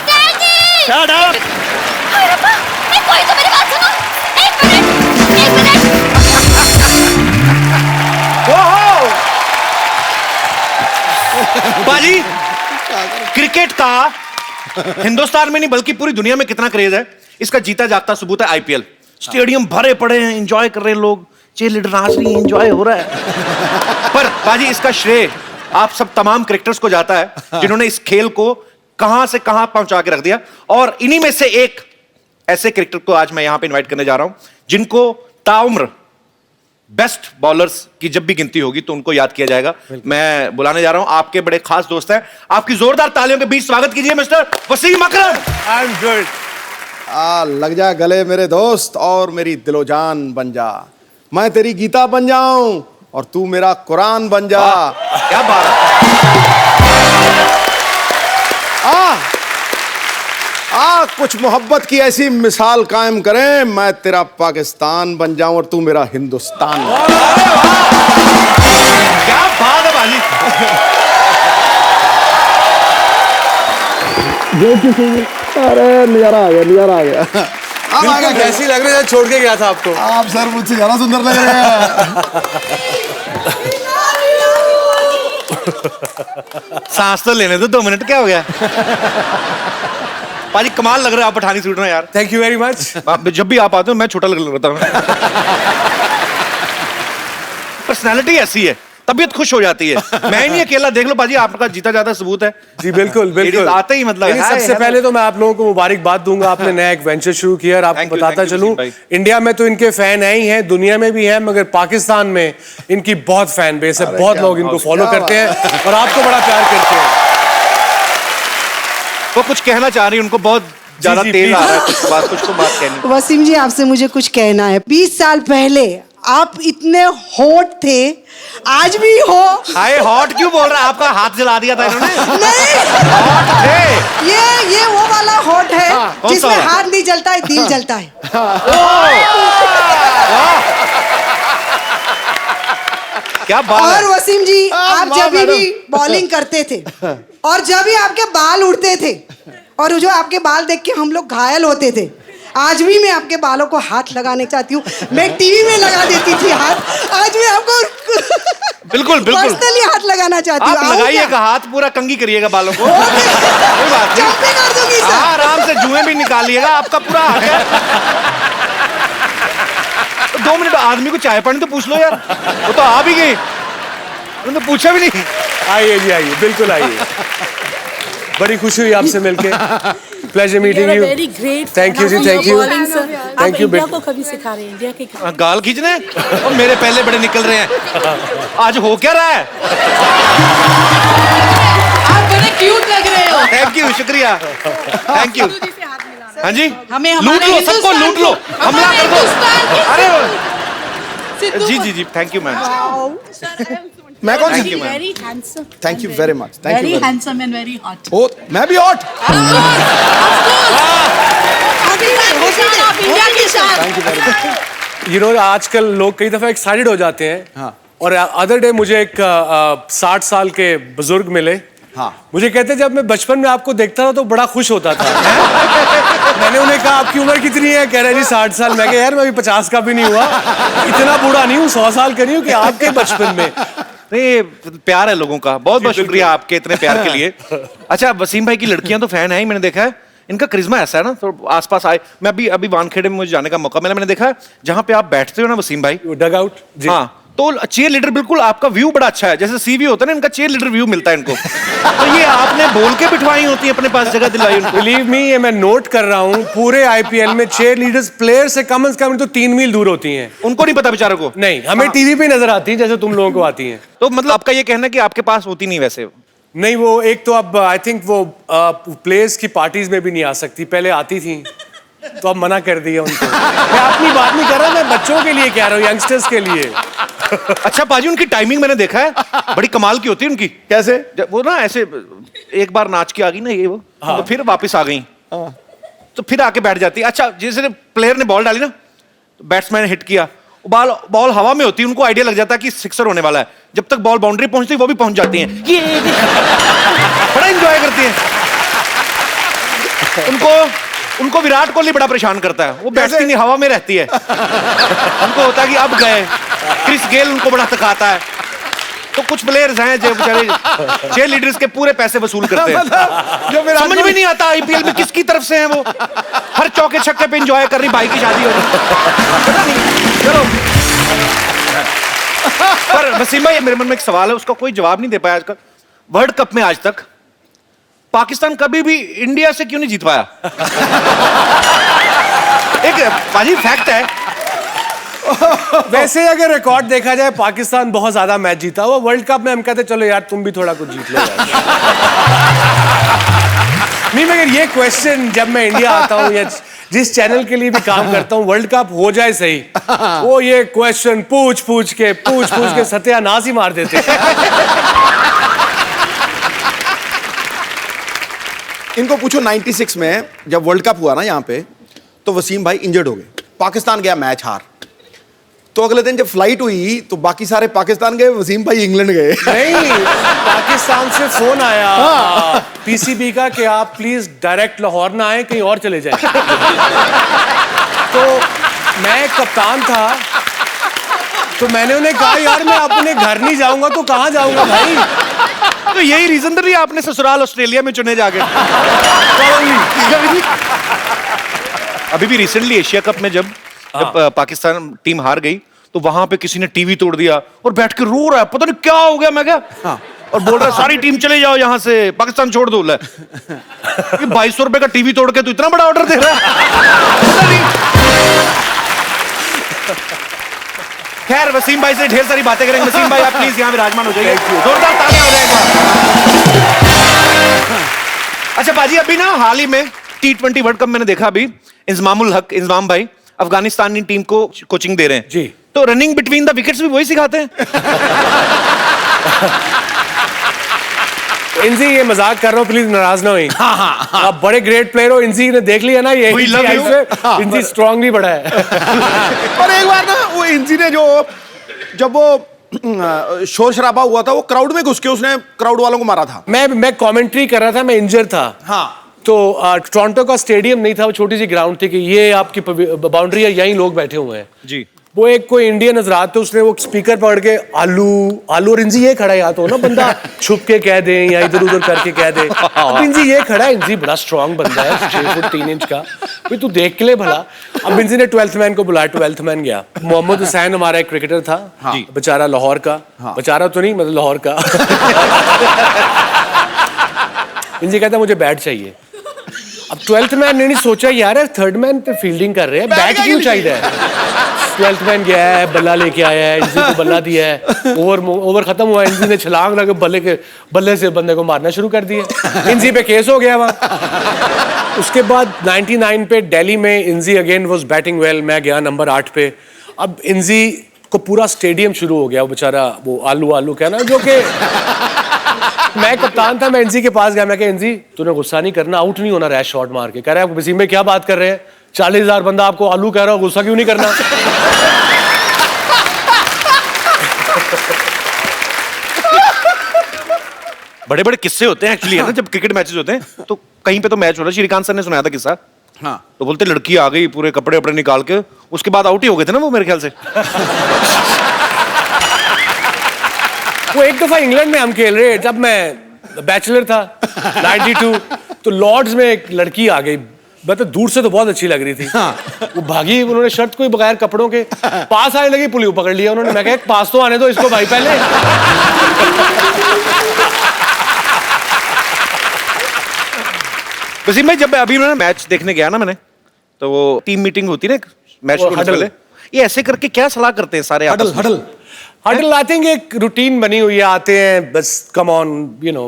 daddy. Shut up! अरे बाप, कोई तो मेरी बात सुनो। एक मिनट। बाजी, क्रिकेट का हिंदुस्तान में नहीं बल्कि पूरी दुनिया में कितना क्रेज है, इसका जीता जागता सबूत है आईपीएल। स्टेडियम भरे पड़े हैं, एंजॉय कर रहे हैं लोग, चीयर लीडर नाच रही है, एंजॉय हो रहा है। पर बाजी, इसका श्रेय आप सब तमाम क्रिकेटर्स को जाता है जिन्होंने इस खेल को कहां से कहां पहुंचा के रख दिया। और इन्हीं में से एक ऐसे क्रिकेटर को आज मैं यहां पे इनवाइट करने जा रहा हूं जिनको ताउम्र बेस्ट बॉलर्स की जब भी गिनती होगी तो उनको याद किया जाएगा। मैं बुलाने जा रहा हूं, आपके बड़े खास दोस्त हैं। आपकी जोरदार तालियों के बीच स्वागत कीजिए mister Wasim Akram. I am good. लग जा गले मेरे दोस्त और मेरी दिलो जान बन जा। मैं तेरी गीता बन जाऊं और तू मेरा कुरान बन जा। क्या बात है। कुछ मोहब्बत की ऐसी मिसाल कायम करें, मैं तेरा पाकिस्तान बन जाऊं और तू मेरा हिंदुस्तान। क्या बात है बाजी। अरे नजारा आ गया, नजारा आ गया। बिल्कुल कैसी लग रही है, छोड़ के गया था आपको। आप सर मुझसे ज्यादा सुंदर लग रहे हैं। सांस तो लेने दो 2 मिनट, क्या हो गया? पाजी कमाल लग रहा है आप पठानी सूट में यार। Thank you very much. जब भी आप आते हो मैं छोटा लगता हूँ। पर्सनैलिटी ऐसी है, तबीयत खुश हो जाती है। मैं ही नहीं अकेला, देख लो पाजी, आपका जीता जाता सबूत है। जी बिल्कुल बिल्कुल। आते ही मतलब लेकिन सबसे पहले तो मैं आप लोगों को मुबारकबाद दूंगा, आपने नया एक वेंचर शुरू किया। और आपको बताता चलूं, इंडिया में तो इनके फैन है ही हैं, दुनिया में भी हैं, मगर पाकिस्तान में इनकी बहुत फैन बेस है। बहुत लोग इनको फॉलो करते हैं और आपको बड़ा प्यार करते हैं। वो कुछ कहना चाह रही है, उनको बहुत ज्यादा तेज आ रहा है, कुछ तो बात कहनी। वसीम जी, आपसे मुझे कुछ कहना है। 20 साल पहले आप इतने हॉट थे, आज भी हो। हाय, हॉट क्यों बोल रहा है? आपका हाथ जला दिया था इन्होंने। नहीं, हॉट थे। ये वो वाला हॉट है कौन सा जिसमें वाला? हाथ नहीं जलता है, दिल जलता है। क्या बात है। और वसीम जी, आप जब भी बॉलिंग करते थे और जब भी आपके बाल उड़ते थे और जो आपके बाल देख के हम लोग घायल होते थे, आज भी मैं आपके बालों को हाथ लगाने चाहती हूँ। मैं टीवी में लगा देती थी हाथ, आज मैं आपको बिल्कुल पर्सनली हाथ लगाना चाहती हूँ। आप लगाइएगा हाथ, पूरा कंघी करिएगा बालों को। कोई बात नहीं, कर दूंगी सर। हाँ, आराम से जुएं भी निकालिएगा, आपका पूरा हाथ है। 2 मिनट आदमी को चाय पानी तो पूछ लो यार, वो तो आ भी गई, उन्होंने तो पूछा भी नहीं। आइए जी, आइए, बिल्कुल आइए। बड़ी खुशी हुई आपसे मिलके। Pleasure meeting you. Very great. Thank you ji, thank you, thank you. India को कभी सिखा रहे हैं इंडिया के गाल खींचने और मेरे पहले बड़े निकल रहे हैं। आज हो क्या रहा है? आप बड़े क्यूट लग रहे हो। थैंक यू, शुक्रिया, थैंक यू। हाँ जी, हमें लूट लो, सबको लूट लो, हमला कर दो। अरे जी जी जी, थैंक यू मैम। मैं कौन Thank सी? you, ma'am. Very handsome. Thank you very much. Thank very you. Handsome and very hot. ओ, मैं भी हॉट। इंडिया की शान। Thank you very much. You know आजकल लोग कई दफा एक्साइटेड हो जाते हैं। हाँ। और अदर डे मुझे एक 60 साल के बुजुर्ग मिले। हाँ। मुझे कहते जब मैं बचपन में आपको देखता था तो बड़ा खुश होता था। मैंने उन्हें कहा आपकी उम्र कितनी है? कह रहे जी 60 साल। मैं कहा यार मैं अभी 50 का भी नहीं हुआ, इतना बूढ़ा नहीं हूँ, 100 साल का नहीं हूँ कि आपके बचपन में। नहीं, प्यार है लोगों का। बहुत बहुत शुक्रिया आपके इतने प्यार के लिए। अच्छा, वसीम भाई की लड़कियां तो फैन है ही, मैंने देखा है। इनका करिश्मा ऐसा है ना, तो आसपास आए। मैं अभी वानखेड़े में मुझे जाने का मौका मिला, मैंने देखा है जहाँ पे आप बैठते हो ना वसीम भाई, डग आउट। हाँ, तो चेयर लीडर बिल्कुल आपका व्यू बड़ा अच्छा है, जैसे सीवी होता है ना, इनका चेयर लीडर व्यू मिलता है इनको। तो ये आपने बोल के बिठवाई होती है, अपने पास जगह दिलवाई उनको। बिलीव मी, ये मैं नोट कर रहा हूँ, पूरे आईपीएल में चेयर लीडर्स प्लेयर से कम तो 3 मील दूर होती हैं। उनको नहीं पता बेचारों को। नहीं, हमें टीवी पे नजर आती है जैसे तुम लोगों को आती हैं। तो मतलब आपका ये कहना है कि आपके पास होती नहीं वैसे? नहीं, वो एक तो अब आई थिंक वो प्लेयर्स की पार्टीज में भी नहीं आ सकती, पहले आती थी तो अब मना कर दिया उनको। मैं अपनी बात नहीं कर रहा, मैं बच्चों के लिए कह रहा हूँ, यंगस्टर्स के लिए। अच्छा पाजी, उनकी टाइमिंग मैंने देखा है, बड़ी कमाल की होती है उनकी। कैसे? जब वो ना ऐसे एक बार नाच के आ गई ना ये वो, हाँ। तो फिर वापस आ गई, तो फिर आके बैठ जाती। अच्छा, जैसे प्लेयर ने बॉल डाली ना, तो बैट्समैन हिट किया, बॉल हवा में होती है, उनको आइडिया लग जाता है कि सिक्सर होने वाला है। जब तक बॉल बाउंड्री पहुंचती वो भी पहुंच जाती हैं। ये बड़ा एंजॉय करती हैं। उनको विराट कोहली बड़ा परेशान करता है, वो बैठती नहीं, हवा में रहती है। उनको होता है कि अब गए। क्रिस गेल उनको बड़ा थकाता है। तो कुछ प्लेयर्स हैं जो बेचारे चेयर लीडर्स के पूरे पैसे वसूल करते हैं। जो मेरा समझ में नहीं आता आईपीएल में किसकी तरफ से हैं वो। हर चौके छक्के पे एंजॉय कर रही, भाई की शादी हो रही, पता नहीं। चलो, पर वसीम भाई मेरे मन में एक सवाल है, उसका कोई जवाब नहीं दे पाया आजकल। वर्ल्ड कप में आज तक पाकिस्तान कभी भी इंडिया से क्यों नहीं जीत पाया? एक पाजी फैक्ट है। वैसे अगर रिकॉर्ड देखा जाए, पाकिस्तान बहुत ज्यादा मैच जीता हुआ। वर्ल्ड कप में हम कहते चलो यार तुम भी थोड़ा कुछ जीत लो यार। नहीं, मगर ये क्वेश्चन जब मैं इंडिया आता हूँ या जिस चैनल के लिए भी काम करता हूँ, वर्ल्ड कप हो जाए सही, वो ये क्वेश्चन पूछ के सत्यानाश ही मार देते। इनको पूछो 96 में जब वर्ल्ड कप हुआ ना यहाँ पे, तो वसीम भाई इंजर्ड हो गए, पाकिस्तान गया मैच हार। तो अगले दिन जब फ्लाइट हुई तो बाकी सारे पाकिस्तान गए, वसीम भाई इंग्लैंड गए। नहीं, पाकिस्तान से फोन आया पीसीबी का कि आप प्लीज डायरेक्ट लाहौर ना आए, कहीं और चले जाएं। तो मैं कप्तान था, तो मैंने उन्हें कहा यार मैं अपने घर नहीं जाऊंगा तो कहाँ जाऊंगा भाई। तो यही रीजन था आपने ससुराल ऑस्ट्रेलिया में चुने जाके। अभी भी रिसेंटली एशिया कप में जब पाकिस्तान टीम हार गई, तो वहां पे किसी ने टीवी तोड़ दिया और बैठ के रो रहा है, पता नहीं क्या हो गया। मैं क्या और बोल रहा है सारी टीम चले जाओ यहाँ से, पाकिस्तान छोड़ दो। 2200 रुपए का टीवी तोड़ के तो इतना बड़ा ऑर्डर दे रहा है। खैर, वसीम भाई से ढेर सारी बातें करेंगे। वसीम भाई आप प्लीज यहाँ विराजमान हो जाइए, जोरदार तालियां हो जाएगा। अच्छा बाजी, अभी ना हाल ही में T20 वर्ल्ड कप मैंने देखा, अभी इंजमामुल हक इंजमाम भाई अफगानिस्तान की टीम को कोचिंग दे रहे हैं जी। तो रनिंग बिटवीन द विकेट्स भी वही सिखाते हैं। इनजी, ये मजाक कर रहा हूँ, प्लीज नाराज ना होइए। आप बड़े ग्रेट प्लेयर हो, इनजी ने देख लिया ना, ये इनजी स्ट्रांगली बड़ा है। और एक बार ना वो इंजी ने जब वो शोर शराबा हुआ था, वो क्राउड में घुस के उसने क्राउड वालों को मारा था। मैं कमेंट्री कर रहा था, मैं इंजर था। हाँ। तो टोरंटो का स्टेडियम नहीं था, वो छोटी सी ग्राउंड थी कि ये आपकी बाउंड्री है, यहीं लोग बैठे हुए हैं जी। वो एक कोई इंडियन नजर आते, उसने वो स्पीकर पकड़ के आलू आलू, और इंजी ये खड़ा है, या तो ना बंदा छुप के कह दे या इधर उधर करके कह दे। अब इंजी ये खड़ा है, इंजी बड़ा स्ट्रांग बंदा है, 6 फुट 3 इंच का, भाई तू देख के ले भला। अब इंजी ने 12th मैन को बुलाया, 12th मैन गया। मोहम्मद हुसैन हमारा एक क्रिकेटर था, बेचारा लाहौर का, बेचारा तो नहीं मतलब लाहौर का। इंजी कहता मुझे बैट चाहिए। अब 12th मैन ने नहीं सोचा यार 3rd मैन पे फील्डिंग कर रहे हैं, बैट क्यों चाहिए है। 12th मैन गया है, बल्ला लेके आया है, इंजी को बल्ला दिया है, ओवर खत्म हुआ, इंजी ने छलांग लगा बल्ले से बंदे को मारना शुरू कर दिया, इंजी पे केस हो गया वहाँ। उसके बाद 99 पे दिल्ली में इंजी अगेन वाज बैटिंग वेल, मैं गया नंबर 8 पे। अब इंजी को पूरा स्टेडियम शुरू हो गया, वो बेचारा वो आलू कहना, जो कि मैं कप्तान था, मैं इंजी के पास गया, मैं कहा इंजी तूने गुस्सा नहीं करना, आउट नहीं होना रैश शॉट मार के। कह रहा है वसीम में क्या बात कर रहे हैं, 40,000 बंदा आपको आलू कह रहा हो, गुस्सा क्यों नहीं करना। बड़े बड़े किस्से होते हैं एक्चुअली, है ना, जब क्रिकेट मैचेस होते हैं तो कहीं पे तो मैच हो रहा है, श्रीकांत सर ने सुनाया था किस्सा। हाँ, तो बोलते लड़की आ गई पूरे कपड़े वपड़े निकाल के, उसके बाद आउट ही हो गए थे ना वो मेरे ख्याल से। वो एक दफा इंग्लैंड में हम खेल रहे, जब मैं बैचलर था 92, तो लॉर्ड्स में एक लड़की आ गई, मतलब दूर से तो बहुत अच्छी लग रही थी। हाँ। वो भागी, उन्होंने शर्ट कोई बगैर कपड़ों के पास आने लगी, पुलिस पकड़ लिया उन्होंने। मैं कहा पास तो आने दो इसको भाई पहले। वसीम भाई, जब अभी मैं मैच देखने गया ना मैंने, तो वो टीम मीटिंग होती है ना मैच को पहले, ये ऐसे करके क्या सलाह करते हैं सारे? हडल आई थिंक एक रूटीन बनी हुई है, आते हैं बस कम ऑन यू नो।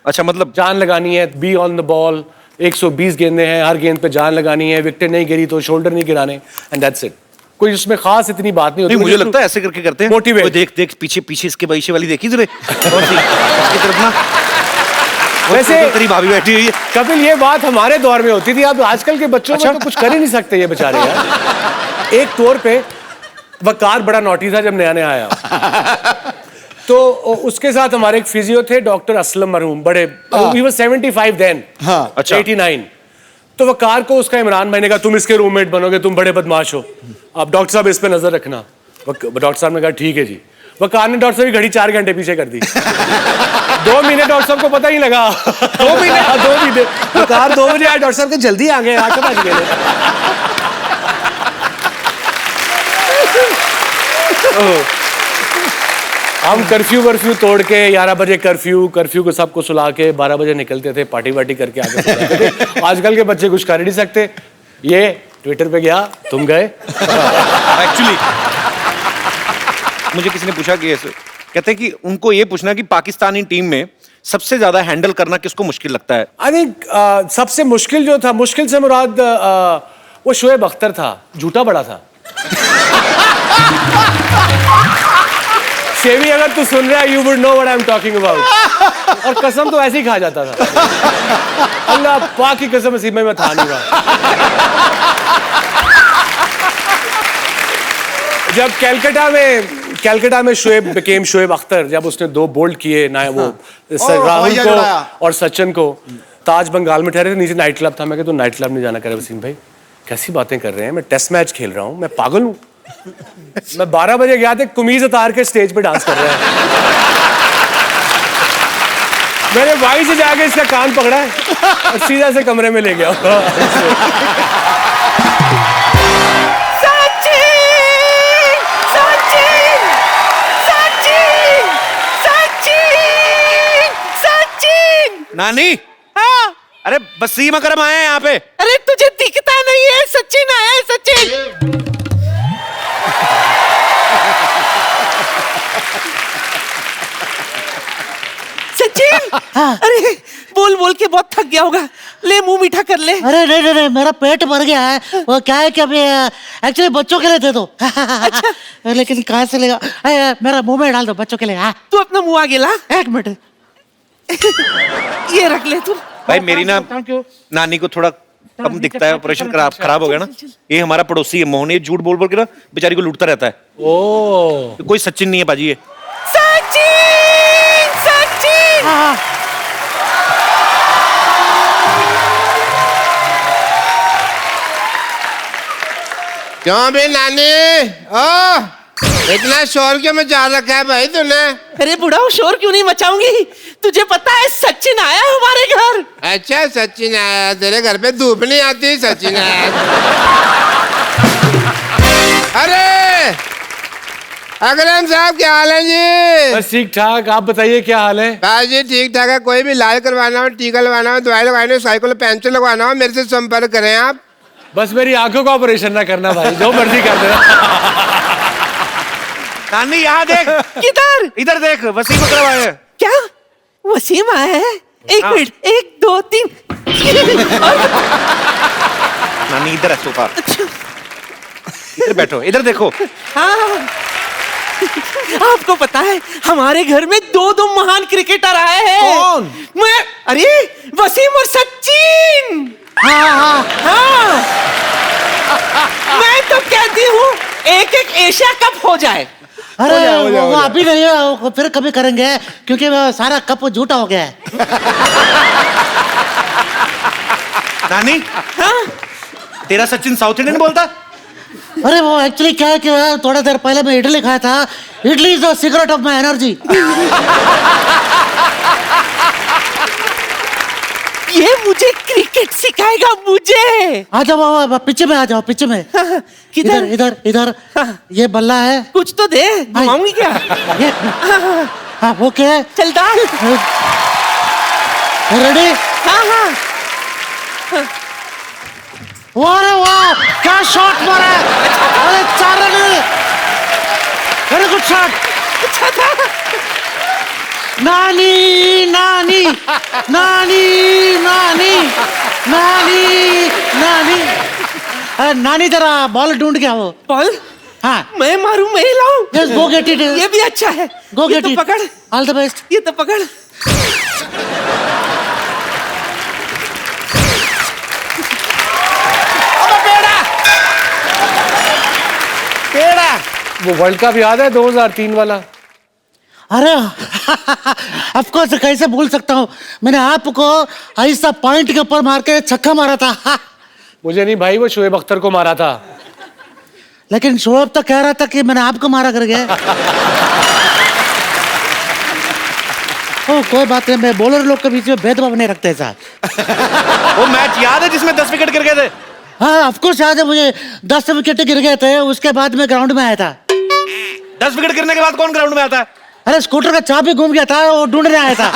अच्छा, मतलब जान लगानी है, बी ऑन द बॉल, 120 गेंदें हैं, हर गेंद पे जान लगानी है, विकेट नहीं गिरी तो शोल्डर नहीं गिराने, एंड दैट्स इट। कोई उसमें खास इतनी बात नहीं होती। मुझे लगता है ऐसे करके करते हैं, मोटिवेट। देख पीछे इसके पीछे वाली देखी तुमने? इसकी तरफ ना वैसे तेरी भाभी बैठी हुई है। कपिल, ये बात हमारे दौर में होती थी, अब आजकल के बच्चों में तो कुछ कर ही नहीं सकते ये बेचारे यार। एक तौर पे वकार बड़ा नोटी था जब नया नया आया, तो उसके साथ हमारे एक फिजियो थे डॉक्टर असलम मरहूम, बड़े he was 75 then, हाँ, अच्छा 89। तो वकार को उसका इमरान भाई ने कहा तुम इसके रूममेट बनोगे, तुम बड़े बदमाश हो, अब डॉक्टर साहब इस पे नजर रखना। डॉक्टर साहब ने कहा ठीक है जी। वकार ने डॉक्टर साहब की घड़ी 4 घंटे पीछे कर दी। 2 महीने डॉक्टर साहब को पता ही लगा। 2 महीने वकार 2 बजे आए, डॉक्टर साहब के जल्दी आ गए, 8 बज गए। हम कर्फ्यू तोड़ के 11 बजे कर्फ्यू को सबको सुला के 12 बजे निकलते थे, पार्टी वार्टी करके आगे सुलाते थे। आजकल के बच्चे कुछ कर ही नहीं सकते। ये ट्विटर पे गया, तुम गए। एक्चुअली मुझे किसी ने पूछा कि ऐसे कहते हैं कि उनको ये पूछना कि पाकिस्तानी टीम में सबसे ज्यादा हैंडल करना किसको मुश्किल लगता है? आई थिंक सबसे मुश्किल जो था, मुश्किल से मुराद वो शोएब अख्तर था, झूठा बड़ा था। शेवी, अगर तू सुन रहा है, you would know what I am talking about. और कसम तो ऐसे ही खा जाता था, अल्लाह पाक की कसम, नसीब में था नहीं रहा। जब कैलकाटा में शोएब अख्तर, जब उसने 2 बोल्ड किए ना, वो राहुल को और सचिन को, ताज बंगाल में ठहरे थे, नीचे नाइट क्लब था। मैं कहता, तू नाइट क्लब नहीं जाना। करे वसीम भाई कैसी बातें कर रहे हैं, मैं टेस्ट मैच खेल रहा हूँ, मैं पागल हूँ। मैं 12 बजे गया था, कमीज उतार के स्टेज पे डांस कर रहा है। मैंने भाई से जाके इसका कान पकड़ा है और सीधा से कमरे में ले गया। नानी, हाँ? अरे वसीम अकरम आए हैं यहाँ पे। अरे तुझे दिखता नहीं है, सचिन आया है, सचिन। सचिन, अरे बोल के बहुत थक गया होगा, ले मुंह मीठा कर ले। अरे नहीं, मेरा पेट भर गया है। वो क्या है कि अभी एक्चुअली बच्चों के लिए थे तो। अच्छा। लेकिन कहाँ से लेगा, मेरा मुंह में डाल दो बच्चों के लिए। हाँ, तू अपना मुंह आगे ला। 1 मिनट। ये रख ले तू। भाई मेरी ना नानी को थोड़ा कम दिखता है, ऑपरेशन खराब हो गया ना। ये हमारा पड़ोसी है मोहन, ये झूठ बोल के ना बेचारी को लूटता रहता है। ओ, कोई सचिन नहीं है बाजी ये। सचिन। क्यों बे नानी, इतना शोर क्यों मचा रखा है भाई तूने? अरे बुढ़ा, शोर क्यों नहीं मचाऊंगी, तुझे पता है सचिन आया हमारे घर। अच्छा, सचिन आया तेरे घर पे? धूप नहीं आती, सचिन आया। अरे अकरम साहब क्या हाल है जी? बस ठीक ठाक, आप बताइए क्या हाल है? बस जी ठीक ठाक है। कोई भी इलाज करवाना हो, टीका लगवाना हो, दवाई लगवानी हो, साइकिल पंचर लगवाना हो, मेरे से संपर्क करें आप। बस मेरी आंखों का ऑपरेशन ना करना भाई, जो मर्जी कर देना। नानी यहाँ देख। किधर? इधर देख, वसीम अकरम आए हैं। क्या वसीम आया है? एक हाँ। मिनट, 1 2 3। नानी इधर है सोफा। इधर बैठो, इधर देखो। हाँ, आपको पता है हमारे घर में 2 महान क्रिकेटर आए हैं। कौन? मैं, अरे वसीम और सचिन। हाँ। मैं तो कहती हूँ एक एशिया कप हो जाए। अरे वो अभी नहीं है, वो फिर कभी करेंगे क्योंकि वो सारा कप झूठा हो गया है। नानी, तेरा सचिन साउथ इंडियन बोलता? अरे वो एक्चुअली क्या है कि थोड़ा देर पहले मैं इडली खाया था। Idli is the secret of my energy. ये मुझे क्रिकेट सिखाएगा मुझे। आ जाओ पीछे में, आ जाओ पीछे में। किधर? इधर इधर। ये बल्ला है, कुछ तो दे, घुमाऊंगी क्या? ये हाँ ओके, चल डाल। रेडी? हाँ। वाह वाह, क्या शॉट मारा है! अरे 4 रन, वेरी गुड शॉट। अच्छा था। नानी नानी नानी नानी नानी नानी। अरे नानी जरा बॉल ढूंढ के आओ। बॉल? हाँ, मैं मारूं, मैं ही लाऊं? Just go get it. ये भी अच्छा है। Go ये get तो it. पकड़। All the best. ये तो पकड़। पेड़ा। वो वर्ल्ड कप याद है 2003 वाला? अरे ऑफ कोर्स, कैसे भूल सकता हूँ। मैंने आपको ऐसा पॉइंट के ऊपर मार के छक्का मारा था। मुझे नहीं भाई, वो शोएब अख्तर को मारा था। लेकिन शोएब तो कह रहा था कि मैंने आपको मारा करके। ओ कोई बात नहीं, मैं बॉलर लोग के बीच में भेदभाव नहीं रखते साहब। वो मैच याद है जिसमें 10 विकेट गिर गए थे? हाँ ऑफ कोर्स याद है मुझे। 10 विकेट गिर गए थे, उसके बाद में ग्राउंड में आया था। 10 विकेट गिरने के बाद कौन ग्राउंड में आता है? अरे स्कूटर का चाबी घूम गया था, वो ढूंढने आया था।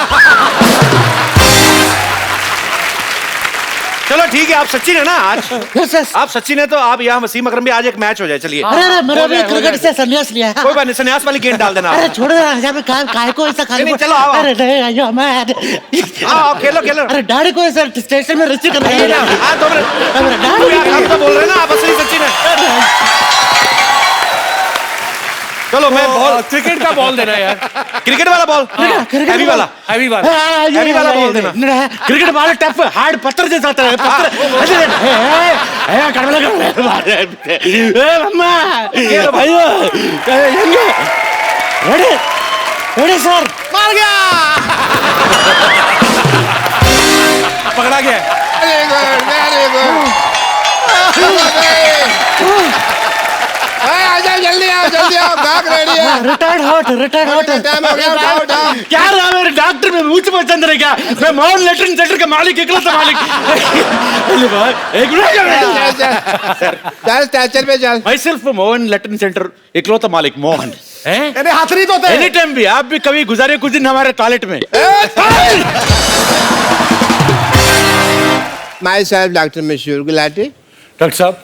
चलो ठीक है, आप सचिन है ना आज? Yes yes. आप सचिन है तो आप यहाँ वसीम अकरम भी, आज एक मैच हो जाए। चलिए। अरे मेरा भी क्रिकेट से संन्यास लिया है। कोई बात नहीं, संन्यास वाली गेंद डाल देना। अरे छोड़ दे यहाँ पे, काय को ऐसा खाली। नहीं, चलो आओ। अरे नहीं आइयो मैं। आओ खेलो। अरे डैडी को ऐसा स्टेशन में रिसीव करना है। 2 मिनट। हम तो बोल रहे हैं ना, आप असली सचिन है। चलो मैं बॉल, क्रिकेट का बॉल देना यार। क्रिकेट वाला बॉल, हैवी वाला, हैवी वाला, हैवी वाला बॉल देना। क्रिकेट बॉल टफ हार्ड पत्थर जैसा होता है। Ready sir. मार गया। पकड़ा गया। जल्दी आओ, गाग रेडी है। Retired hot. टाइम हो गया, उठाओ। क्या रहा मेरे डॉक्टर में मुझ पर चंद्र क्या? मैं मोहन लेटरिन सेंटर का मालिक, इकलौता मालिक। एक चल स्टैचर पे चल। भाई सिर्फ मोहन लेटरिन सेंटर इकलौता मालिक मोहन है। अरे हाथ नहीं धोते। एनी टाइम भी आप भी कभी गुजारे कुछ दिन हमारे टॉयलेट में। माई सेल्फ डॉक्टर मशहूर गुलाटी। डॉक्टर साहब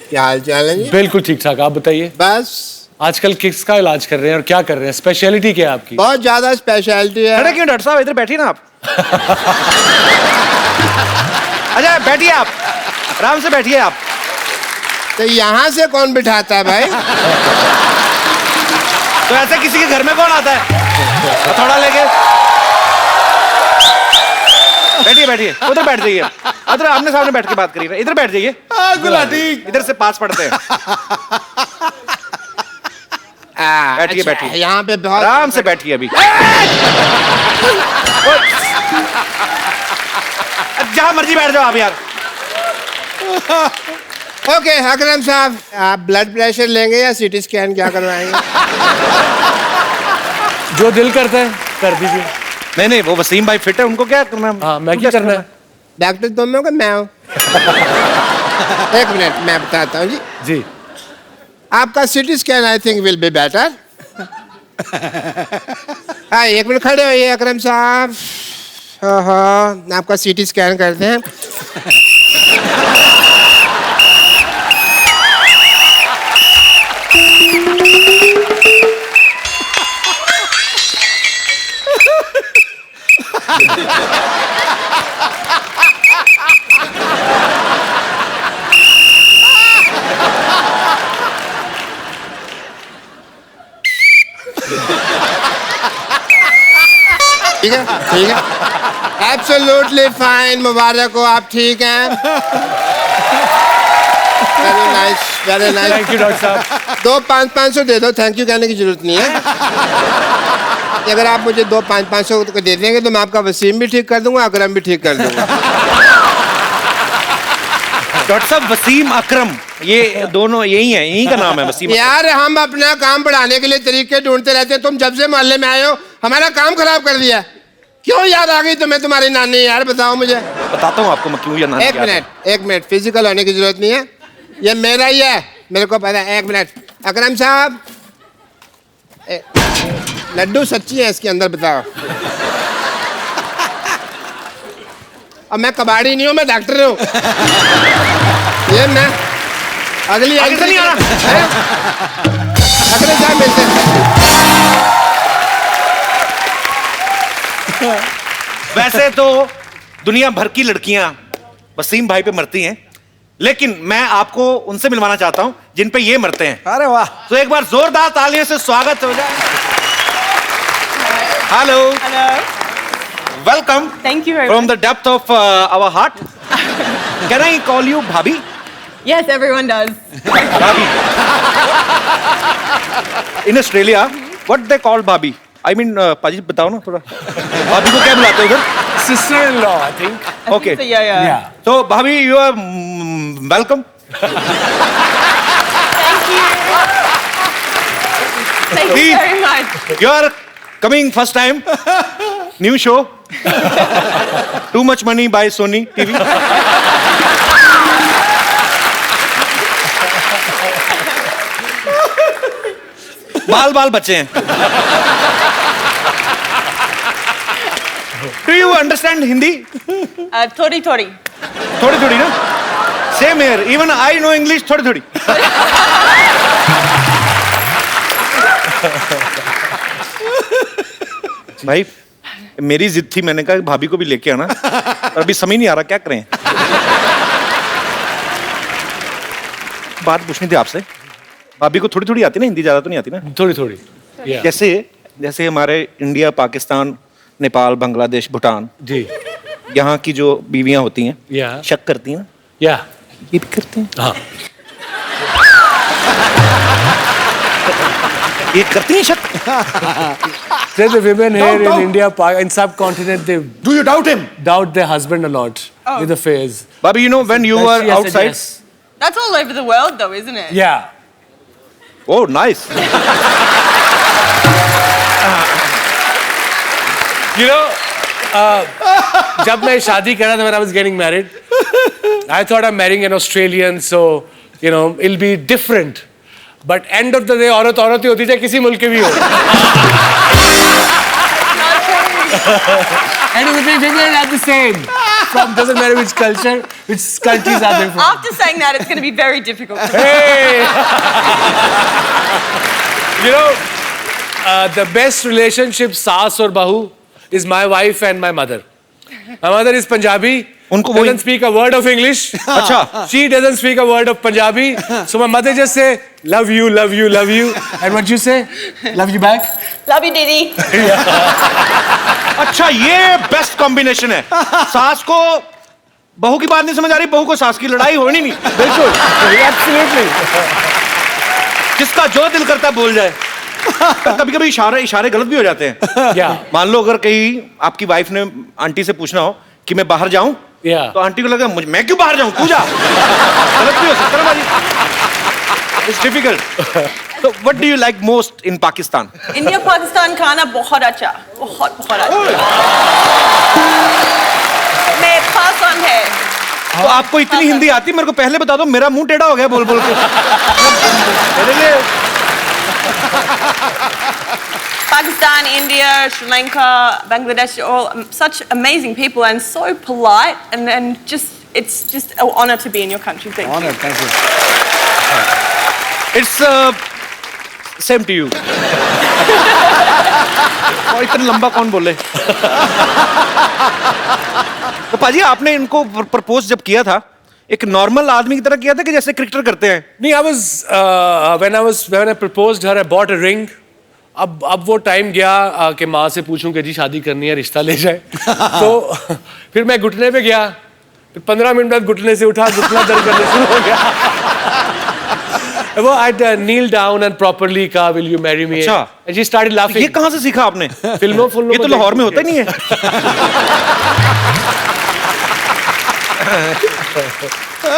क्या हाल चाल है जी? बिल्कुल ठीक ठाक, आप बताइए। बस आजकल किसका इलाज कर रहे हैं और क्या कर रहे हैं? स्पेशलिटी क्या है आपकी? बहुत ज्यादा स्पेशलिटी है। खड़े क्यों डॉक्टर साहब? इधर बैठिए ना आप। अच्छा बैठिए आप, आराम से बैठिए आप। तो यहाँ से कौन बिठाता है भाई? तो ऐसे किसी के घर में कौन आता है हथौड़ा लेके? बैठिए, उधर बैठ जाइए। उधर आमने सामने बैठ के बात करिए। इधर बैठ जाइए। गुलाटी। इधर से पास पड़ते हैं। बैठिए। यहाँ पे बहुत आराम से बैठिए अभी। जहाँ मर्जी बैठ जाओ आप यार। ओके अकरम साहब, आप ब्लड प्रेशर लेंगे या सीटी स्कैन क्या करवाएंगे? जो दिल करता है कर दीजिए। नहीं, वो वसीम भाई फिट है, उनको क्या करना? हाँ, मैं क्या करना है? डॉक्टर तुम हो कि मैं हूँ? एक मिनट मैं बताता हूँ जी। जी आपका CT scan I think will be better. हाँ, 1 मिनट खड़े होइए अकरम साहब। हाँ, आपका सीटी स्कैन करते हैं। ठीक है, ठीक है, एब्सोल्युटली फाइन। मुबारक हो, आप ठीक हैं। Very nice, very nice. Thank you doctor साहब। 2 500 दे दो, थैंक यू कहने की जरूरत नहीं है। अगर आप मुझे 2 500 दे देंगे तो मैं आपका वसीम भी ठीक कर दूंगा, अकरम भी ठीक कर दूंगा। डॉक्टर साहब, वसीम अकरम ये दोनों यही है, यही का नाम है वसीम। यार, हम अपना काम बढ़ाने के लिए तरीके ढूंढते रहते हैं। तुम जब से मोहल्ले में आए हो हमारा काम खराब कर दिया। क्यों याद आ गई तुम्हें तुम्हारी नानी? यार बताओ मुझे। बताता हूँ आपको मैं क्यों याद। एक मिनट, फिजिकल होने की जरूरत नहीं है, ये मेरा ही है, मेरे को पता है। 1 मिनट, अकरम साहब, लड्डू सच्ची है इसके अंदर, बताओ। अब मैं कबाड़ी नहीं हूँ, मैं डॉक्टर हूँ। ये मैं अगली नहीं आ रहा। अकरम साहब मिलते हैं। वैसे तो दुनिया भर की लड़कियां वसीम भाई पे मरती हैं, लेकिन मैं आपको उनसे मिलवाना चाहता हूं जिन पे ये मरते हैं। अरे वाह। तो एक बार जोरदार तालियों से स्वागत हो जाए। Hello, welcome. Thank you very from the depth of our heart. Can I call you bhabhi? Yes, everyone does. Bhabhi. In Australia what they call bhabhi? I mean पाजी बताओ ना थोड़ा, भाभी को क्या बुलाते हो उधर? Sister in law I think. Okay, Yeah. तो bhabhi you are welcome. Thank you very much. You are coming first time. New show. Too much money by Sony TV. बाल बचे हैं। Do you understand Hindi? थोड़ी थोड़ी। थोड़ी ना? Same here. Even I know English थोड़ी। भाई मेरी जिद थी, मैंने कहा भाभी को भी लेके आना, और अभी समझ नहीं आ रहा क्या करें। बात पूछनी थी आपसे, भाभी को थोड़ी आती ना हिंदी, ज्यादा तो नहीं आती ना? थोड़ी। जैसे हमारे इंडिया, पाकिस्तान, नेपाल, बांग्लादेश, भूटान, जी, यहाँ की जो बीवियां होती हैं या शक करती हैं, या ये भी करते हैं। हाँ, ये करती हैं शक। Say the women here in India, in subcontinent, they Do you doubt him? doubt their husband a lot with affairs. Bobby, you know when you were outside? Yes. That's all over the world though, isn't it? Yeah. Oh, nice. You know, जब मैं शादी करा था, when I was getting married, I thought I'm marrying an Australian, so you know it'll be different. But end of the day, औरत ही होती है, किसी मुल्क की भी हो। End of the day, women are the same. From doesn't matter which culture, which countries are they from. After saying that, it's going to be very difficult. Hey! You know, the best relationship, saas or bahu, is my wife and my mother. My mother is Punjabi. उनको doesn't speak a word of English. अच्छा. She doesn't speak a word of Punjabi. So my mother just say, love you, love you, love you. And what you say? Love you back? Love you, Didi. अच्छा, ये best combination है। सास को बहू की बात नहीं समझ आ रही, बहू को सास की लड़ाई होनी नहीं। बिल्कुल, absolutely. जिसका जो दिल करता है बोल जाए। कभी-कभी इशारे गलत भी हो जाते हैं। Yeah. मान लो अगर कहीं आपकी वाइफ ने आंटी से पूछना हो कि मैं बाहर जाऊं, Yeah. तो आंटी को लगा मैं क्यों बाहर जाऊं, तू जा। गलत भी हो सकता है भाई। It's difficult. So what do you like most in Pakistan? India Pakistan खाना बहुत अच्छा, बहुत अच्छा। मैं पसंद है। तो आपको इतनी हिंदी आती, मेरे को पहले बता दो, मेरा मुंह टेढ़ा हो गया बोल बोल के। मेरे लिए Pakistan, India, Sri Lanka, Bangladesh, all such amazing people and so polite, and just it's just an honor to be in your country. Thank you. Honor, thank you. It's same to you. और इतना लंबा कौन बोले? तो पाजी आपने इनको propose जब किया था एक नॉर्मल आदमी की तरह किया था कि जैसे क्रिकेटर करते हैं? नहीं, when I proposed her, I bought a ring. अब वो टाइम गया कि माँ से पूछूं कि जी शादी करनी है, रिश्ता ले जाए। तो फिर मैं घुटने पे गया, फिर 15 मिनट बाद घुटने से उठा, घुटना दर्द करने शुरू हो गया। वो I'd kneel down and properly कहा will you marry me? अच्छा। And she started laughing. ये कहाँ से सीखा आपने? फिल्मों ये तो लाहौर में होता ही नहीं है।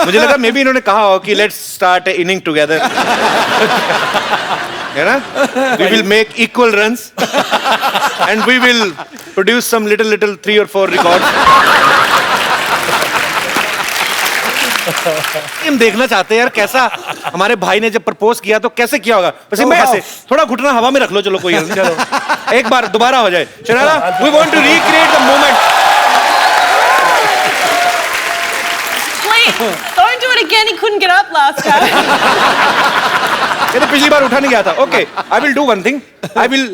मुझे लगा मे बी इन्होंने कहा हो कि लेट्स स्टार्ट इनिंग टुगेदर, है ना? We will make equal runs and we will produce some little 3 or 4 records. हम देखना चाहते हैं यार कैसा हमारे भाई ने जब प्रपोज किया तो कैसे किया होगा। बस मैं ऐसे थोड़ा घुटना हवा में रख लो, चलो कोई चलो एक बार दोबारा हो जाए। Sharara, we want to recreate the moment. Please, don't do it again. He couldn't get up last time. ये तो पिछली बार उठा नहीं गया था। Okay, I will do one thing, I will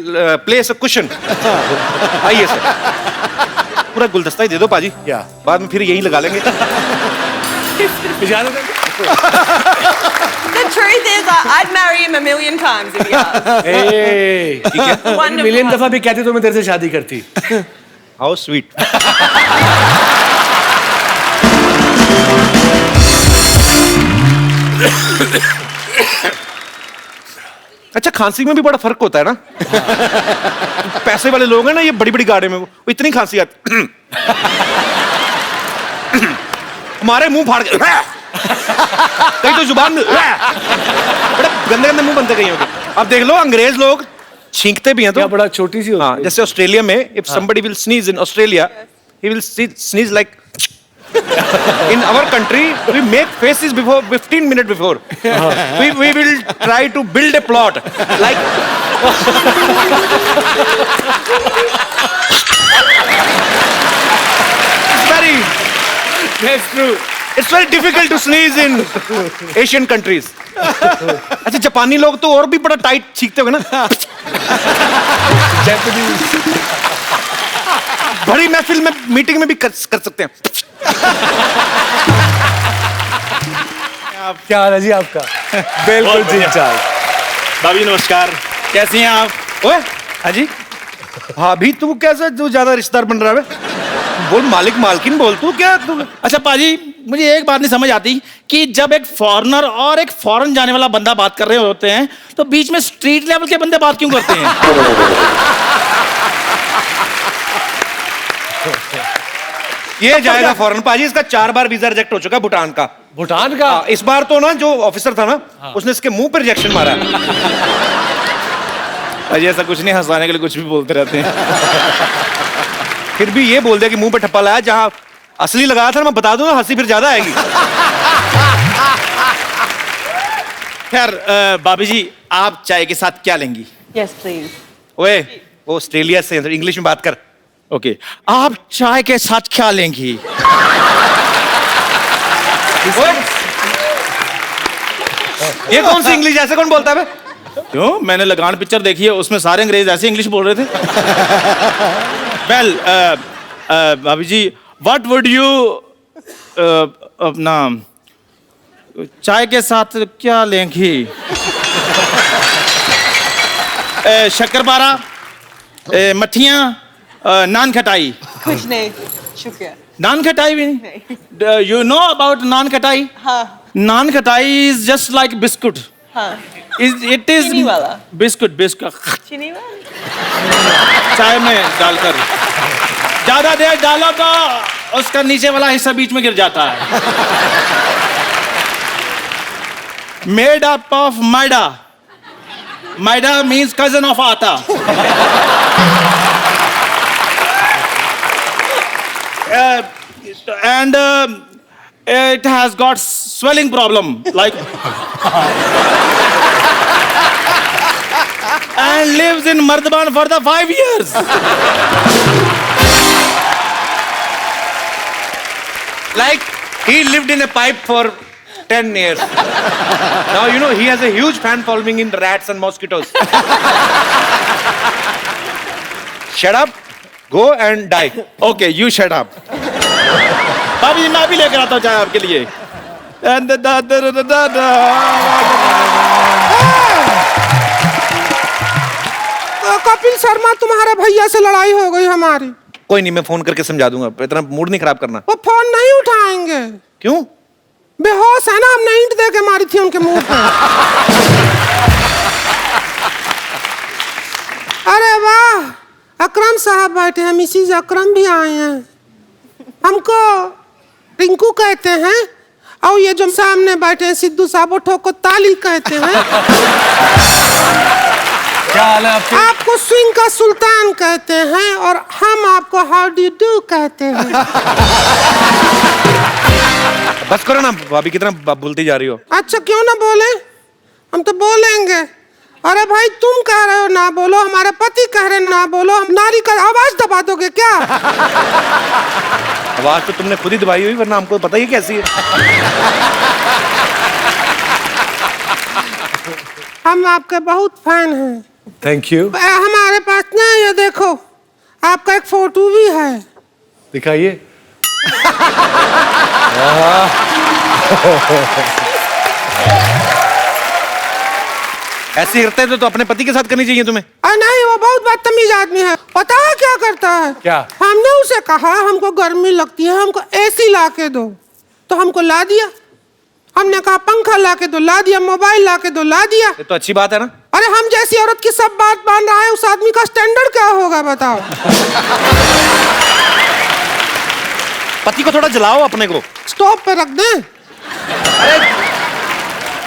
place a cushion. आइए सर, पूरा गुलदस्ता ही दे दो पाजी, बाद में फिर यहीं लगा लेंगे। The truth is, I'd marry him a million times if he asked. Million दफा भी कहती तो मैं तेरे से शादी करती। How sweet. अच्छा, खांसी में भी बड़ा फर्क होता है ना? पैसे वाले लोग हैं ना, ये बड़ी बड़ी गाड़ी में वो इतनी खांसी आती, हमारे मुंह फाड़ के कहीं तो जुबान में बड़े गंदे गंदे मुंह बनते कहीं होंगे। अब देख लो अंग्रेज लोग छींकते भी हैं तो बड़ा छोटी सी होती है। जैसे ऑस्ट्रेलिया में if somebody will sneeze in Australia, he will sneeze like in our country we make faces before 15 minutes before. We will try to build a plot like That's true. It's very difficult to sneeze in Asian countries. अच्छा, जापानी लोग तो और भी बड़ा tight छींकते होंगे ना? बड़ी महफिल में मीटिंग में भी कर सकते हैं। क्या हाल है जी आपका? बिल्कुल ठीक ठाक। भाभी नमस्कार, कैसी हैं आप? ओए हाजी, भाभी तू कैसे तू ज्यादा रिश्तेदार बन रहा है? बोल मालिक मालकिन बोल, तू क्या तू? अच्छा पाजी, मुझे एक बात नहीं समझ आती कि जब एक फॉरेनर और एक फॉरेन जाने वाला बंदा बात कर रहे होते हैं तो बीच में स्ट्रीट लेवल के बंदे बात क्यों करते हैं? ये जाएगा फॉरेन पाजी, इसका 4 बार वीजा रिजेक्ट हो चुका है भूटान का। भूटान का? इस बार तो ना जो ऑफिसर था ना, उसने इसके मुंह पे रिजेक्शन मारा। अजय ऐसा कुछ नहीं, हंसाने के लिए कुछ भी बोलते रहते हैं। फिर भी ये बोल दिया कि मुंह पे ठप्पा लाया, जहां असली लगाया था मैं बता दूं ना, हंसी फिर ज्यादा आएगी। खैर भाभी जी, आप चाय के साथ क्या लेंगी? Yes, please. ओए, वो ऑस्ट्रेलिया से इंग्लिश में बात कर। ओके, आप चाय के साथ क्या लेंगी? ये कौन सी इंग्लिश, ऐसे कौन बोलता है? क्यों, मैंने लगान पिक्चर देखी है, उसमें सारे अंग्रेज ऐसे इंग्लिश बोल रहे थे। वेल भाभी जी, व्हाट वुड यू अपना चाय के साथ क्या लेंगी? शक्करपारा, मठियाँ, नान खटाई? कुछ नहीं, शुक्रिया। नान खटाई भी नहीं? यू नो अबाउट नान खटाई? हाँ। नान खटाई इज जस्ट लाइक बिस्कुट। हाँ। It is चीनी वाला? बिस्कुट चीनी वाला? चाय में डालकर ज्यादा देर डालो तो उसका नीचे वाला हिस्सा बीच में गिर जाता है। Made up of maida. Maida means cousin of atta. And it has got swelling problem like and lives in Mardban for the 5 years. Like he lived in a pipe for 10 years. Now you know he has a huge fan following in rats and mosquitoes. Shut up, go and die. Okay, you shut up. भाभी जी मैं भी लेकर आता हूँ चाय आपके लिए. कपिल शर्मा तुम्हारे भैया से लड़ाई हो गई हमारी. कोई नहीं, मैं फोन करके समझा दूंगा, इतना मूड नहीं खराब करना. वो फोन नहीं उठाएंगे. क्यों? बेहोश है ना, हमने ईंट दे के मारी थी उनके मुंह पे. अरे वाह, अकरम साहब बैठे हैं, मिसिज अकरम भी आए हैं. हमको रिंकू कहते हैं और ये जो सामने बैठे हैं सिद्धू साहब, वो ठोको ताली कहते हैं. क्या हाल है आपके? आपको स्विंग का सुल्तान कहते हैं और हम आपको हाउ डू डू कहते हैं. बस करो ना भाभी, कितना बोलती जा रही हो. अच्छा क्यों ना बोले, हम तो बोलेंगे. अरे भाई तुम कह रहे हो ना बोलो, हमारे पति कह रहे ना बोलो, हम नारी का आवाज दबा दोगे क्या? आवाज तो तुमने खुद ही दबाई हुई, वरना हमको पता ही कैसी है. हम आपके बहुत फैन हैं. Thank you. हमारे पास ना ये देखो आपका एक फोटो भी है. दिखाइए. ऐसे करते थे तो अपने पति के साथ करनी चाहिए तुम्हें. नहीं, वो बहुत बदतमीज आदमी है. पता है क्या करता है? क्या? हमने उसे कहा हमको गर्मी लगती है, हमको एसी ला के दो, तो हमको ला दिया. हमने कहा पंखा ला के दो, ला दिया. मोबाइल ला के दो, ला दिया. ये तो अच्छी बात है ना. अरे हम जैसी औरत की सब बात मान रहा है, उस आदमी का स्टैंडर्ड क्या होगा बताओ. पति को थोड़ा जलाओ अपने को. स्टोव पे रख दें. अरे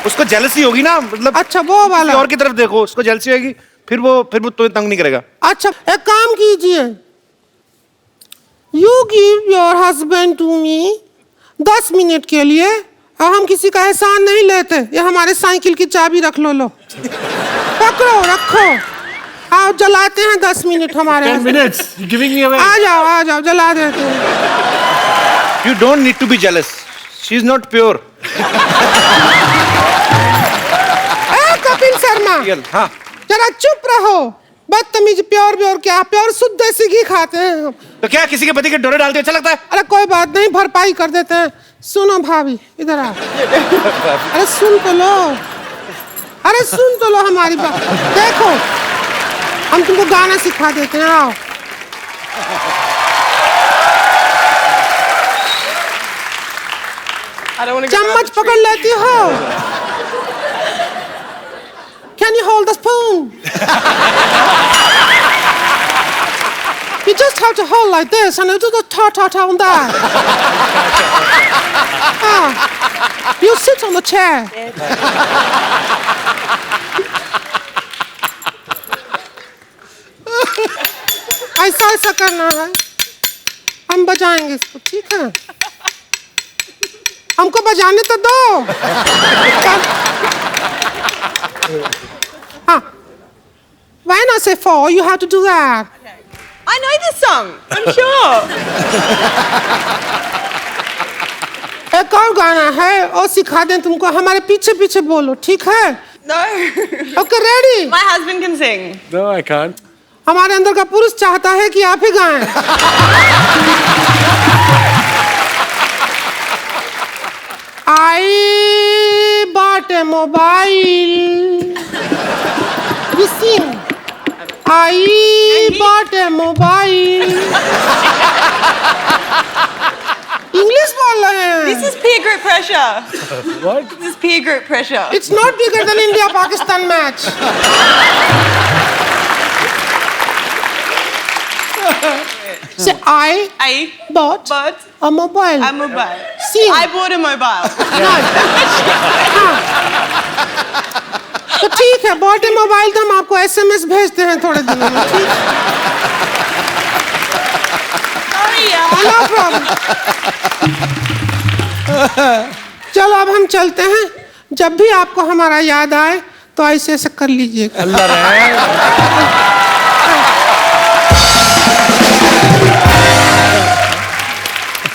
उसको जेलसी होगी ना, मतलब. अच्छा वो वाला. और की तरफ देखो, उसको जेलसी होगी, फिर वो तुम्हें तंग नहीं करेगा. अच्छा एक काम कीजिए, you give your husband to me 10 minute के लिए, और हम किसी का एहसान नहीं लेते. ये हमारे साइकिल की चाबी रख लो. लो पकड़ो, रखो. आओ जलाते हैं 10 मिनट हमारे. 10 minutes. You're giving me away. आ जाओ जला देते हैं. You don't need to be jealous. She is not pure. Kapil Sharma, हाँ. जरा चुप रहो. बदतमीज. प्योर क्या, प्योर शुद्ध देसी घी खाते हैं हम. तो क्या किसी के पति के डोरे डालते अच्छा लगता है? अरे कोई बात नहीं, भरपाई कर देते हैं. सुनो भाभी, इधर आ. अरे सुन तो लो, अरे सुन तो लो हमारी बात. देखो हम तुमको गाना सिखा देते हैं. आओ. चम्मच पकड़ लेती हो? Can you hold the spoon? You just have to hold like this and you do the ta-ta-ta on that. You sit on the chair. ऐसा करना है. हम बजाएंगे इसको, ठीक है? हमको बजाने तो दो. When I say 4, you have to do that. I know this song. I'm sure. एक और गाना है, और सिखा दें तुमको. हमारे पीछे पीछे बोलो, ठीक है? No. Okay, ready? My husband can sing. No, I can't. हमारे अंदर का पुरुष चाहता है कि आप ही गाएं. I bought a mobile. You sing. I bought a mobile. English बोल रहे हैं. This is peer group pressure. What? This is peer group pressure. It's not bigger than India-Pakistan match. So I bought a mobile. A mobile. Sing. I bought a mobile. तो ठीक है, bot ए mobile तो हम आपको SMS भेजते हैं थोड़े दिनों में. ठीक. Sorry, yeah. No problem. चलो अब हम चलते हैं. जब भी आपको हमारा याद आए तो ऐसे ऐसे कर लीजिएगा। अल्लाह रहे।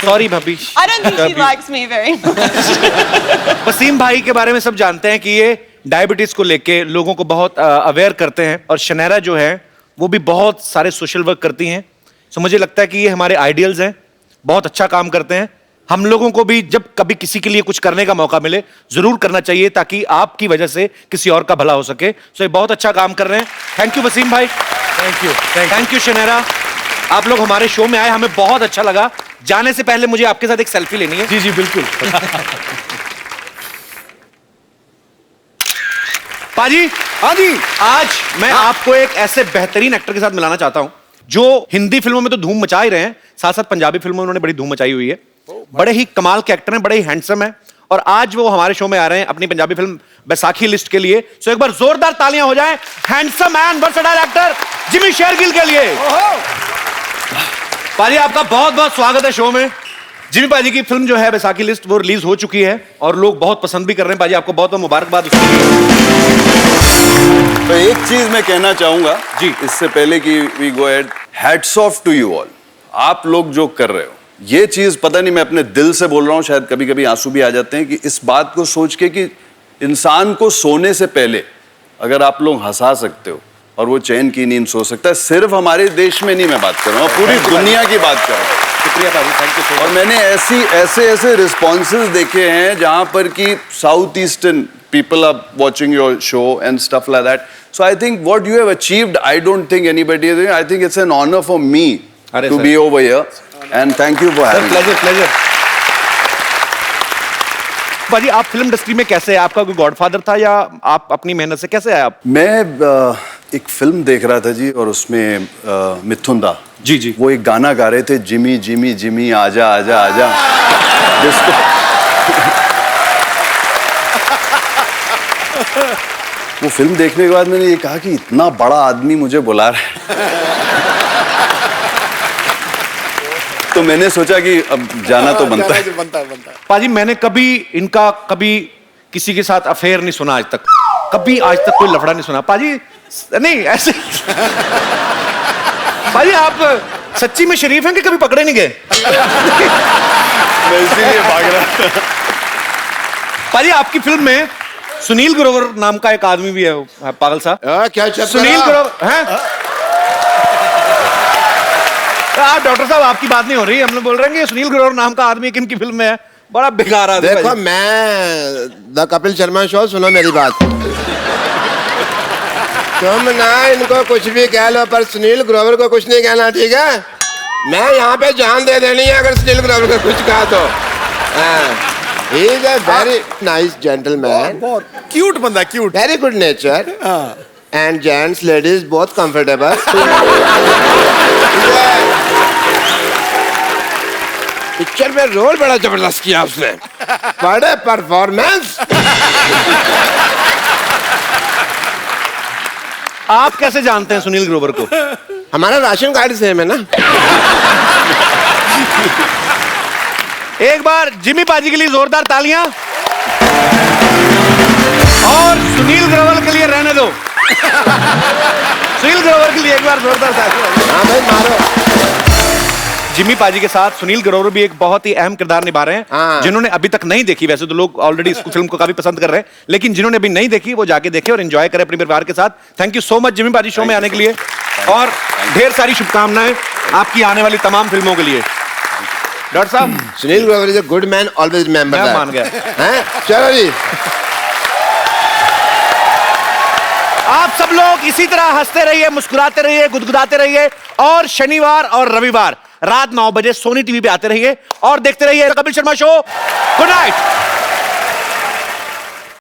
सॉरी भाभी। I don't think she likes me very much. Wasim भाई के बारे में सब जानते हैं कि ये डायबिटीज को लेके लोगों को बहुत अवेयर करते हैं, और शनैरा जो है वो भी बहुत सारे सोशल वर्क करती हैं। सो मुझे लगता है कि ये हमारे आइडियल्स हैं, बहुत अच्छा काम करते हैं। हम लोगों को भी जब कभी किसी के लिए कुछ करने का मौका मिले जरूर करना चाहिए, ताकि आपकी वजह से किसी और का भला हो सके। सो ये बहुत अच्छा काम कर रहे हैं। थैंक यू वसीम भाई। Thank you Shanaira. आप लोग हमारे शो में आए, हमें बहुत अच्छा लगा। जाने से पहले मुझे आपके साथ एक सेल्फी लेनी है। जी जी बिल्कुल। पाजी, हाँ जी, आज मैं आपको एक ऐसे बेहतरीन एक्टर के साथ मिलाना चाहता हूं जो हिंदी फिल्मों में तो धूम मचा ही रहे हैं, साथ साथ पंजाबी फिल्मों में उन्होंने बड़ी धूम मचाई हुई है। बड़े ही कमाल के एक्टर हैं, बड़े ही हैंडसम हैं, और आज वो हमारे शो में आ रहे हैं अपनी पंजाबी फिल्म बैसाखी लिस्ट के लिए। सो एक बार जोरदार तालियां हो जाएं handsome and versatile actor Jimmy Shergill के लिए। पाजी, आपका बहुत बहुत स्वागत है शो में। जिमी पाजी की फिल्म जो है बैसाखी लिस्ट वो रिलीज हो चुकी है और लोग बहुत पसंद भी कर रहे हैं। पाजी, आपको बहुत बहुत मुबारकबाद। तो एक चीज मैं कहना चाहूंगा जी, इससे पहले कि we go ahead, hats off to you all. आप लोग जो कर रहे हो ये चीज, पता नहीं मैं अपने दिल से बोल रहा हूं, शायद कभी कभी आंसू भी आ जाते हैं, कि इस बात को सोच के कि इंसान को सोने से पहले अगर आप लोग हंसा सकते हो और वो चैन की नींद सो सकता है, सिर्फ हमारे देश में नहीं मैं बात कर रहा हूँ, पूरी दुनिया की बात कर रहा हूँ। शुक्रिया भाई, थैंक यू। और मैंने ऐसे रिस्पॉन्सेज देखे हैं जहां पर कि south eastern people are watching your show and stuff like that. So I think what you have achieved, I don't think anybody is. I think it's an honor for me to be over here, and thank you for having me. Pleasure. भाजी, आप film industry में कैसे हैं? आपका कोई godfather था या आप अपनी मेहनत से कैसे आए आप? मैं एक फिल्म देख रहा था जी, और उसमें मिथुन दा जी वो एक गाना गा रहे थे, जिमी जिमी जिमी आजा आजा आजा, जिसको वो फिल्म देखने के बाद मैंने ये कहा कि इतना बड़ा आदमी मुझे बुला रहा है। तो मैंने सोचा कि अब जाना तो बनता है। पाजी, मैंने कभी किसी के साथ अफेयर नहीं सुना आज तक, कभी आज तक कोई लफड़ा नहीं सुना। पाजी नहीं ऐसे पाजी, आप सच्ची में शरीफ हैं कि कभी पकड़े नहीं गए? मैं इसीलिए भाग रहा। पाजी, आपकी फिल्म में सुनील ग्रोवर नाम का एक आदमी भी है, पागल सा। क्या सुनील ग्रोवर हैं? डॉक्टर साहब, आपकी बात नहीं हो रही, हम लोग बोल रहे हैं कि सुनील ग्रोवर नाम का आदमी किन की फिल्म में है, बड़ा बेकार आदमी। देखो, मैं द कपिल शर्मा शो, सुनो मेरी बात। तुम ना इनको कुछ भी कह लो, पर सुनील ग्रोवर को कुछ नहीं कहना, ठीक है? मैं यहाँ पे जान दे देनी है अगर सुनील ग्रोवर को कुछ कहा तो। He is a very nice gentleman. बहुत क्यूट बंदा, cute, very good nature, and gents, ladies both comfortable. Picture में रोल बड़ा जबरदस्त किया उसने, बड़े परफॉर्मेंस। आप कैसे जानते हैं सुनील ग्रोवर को? हमारा राशन कार्ड सेम है ना। एक बार जिमी पाजी के लिए जोरदार तालियां, और सुनील ग्रोवर के लिए रहने दो। सुनील ग्रोवर के लिए एक बार जोरदार तालियां। हाँ भाई, मारो। जिमी पाजी के साथ सुनील ग्रोवर भी एक बहुत ही अहम किरदार निभा रहे हैं। जिन्होंने अभी तक नहीं देखी, वैसे तो लोग ऑलरेडी इस फिल्म को काफी पसंद कर रहे हैं, लेकिन जिन्होंने अभी नहीं देखी वो जाके देखें और एंजॉय करें अपने परिवार के साथ। Thank you so much Jimmy पाजी शो में आने के लिए, और ढेर सारी शुभकामनाएं आपकी आने वाली तमाम फिल्मों के लिए। डॉक्टर साहब, Sunil Grover is a good man, always remember that. मान गया हैं? चलो जी, आप सब लोग इसी तरह हंसते रहिए, मुस्कुराते रहिए, गुदगुदाते रहिए, और शनिवार और रविवार रात 9 बजे सोनी टीवी पे आते रहिए और देखते रहिए Kapil Sharma show. Good night.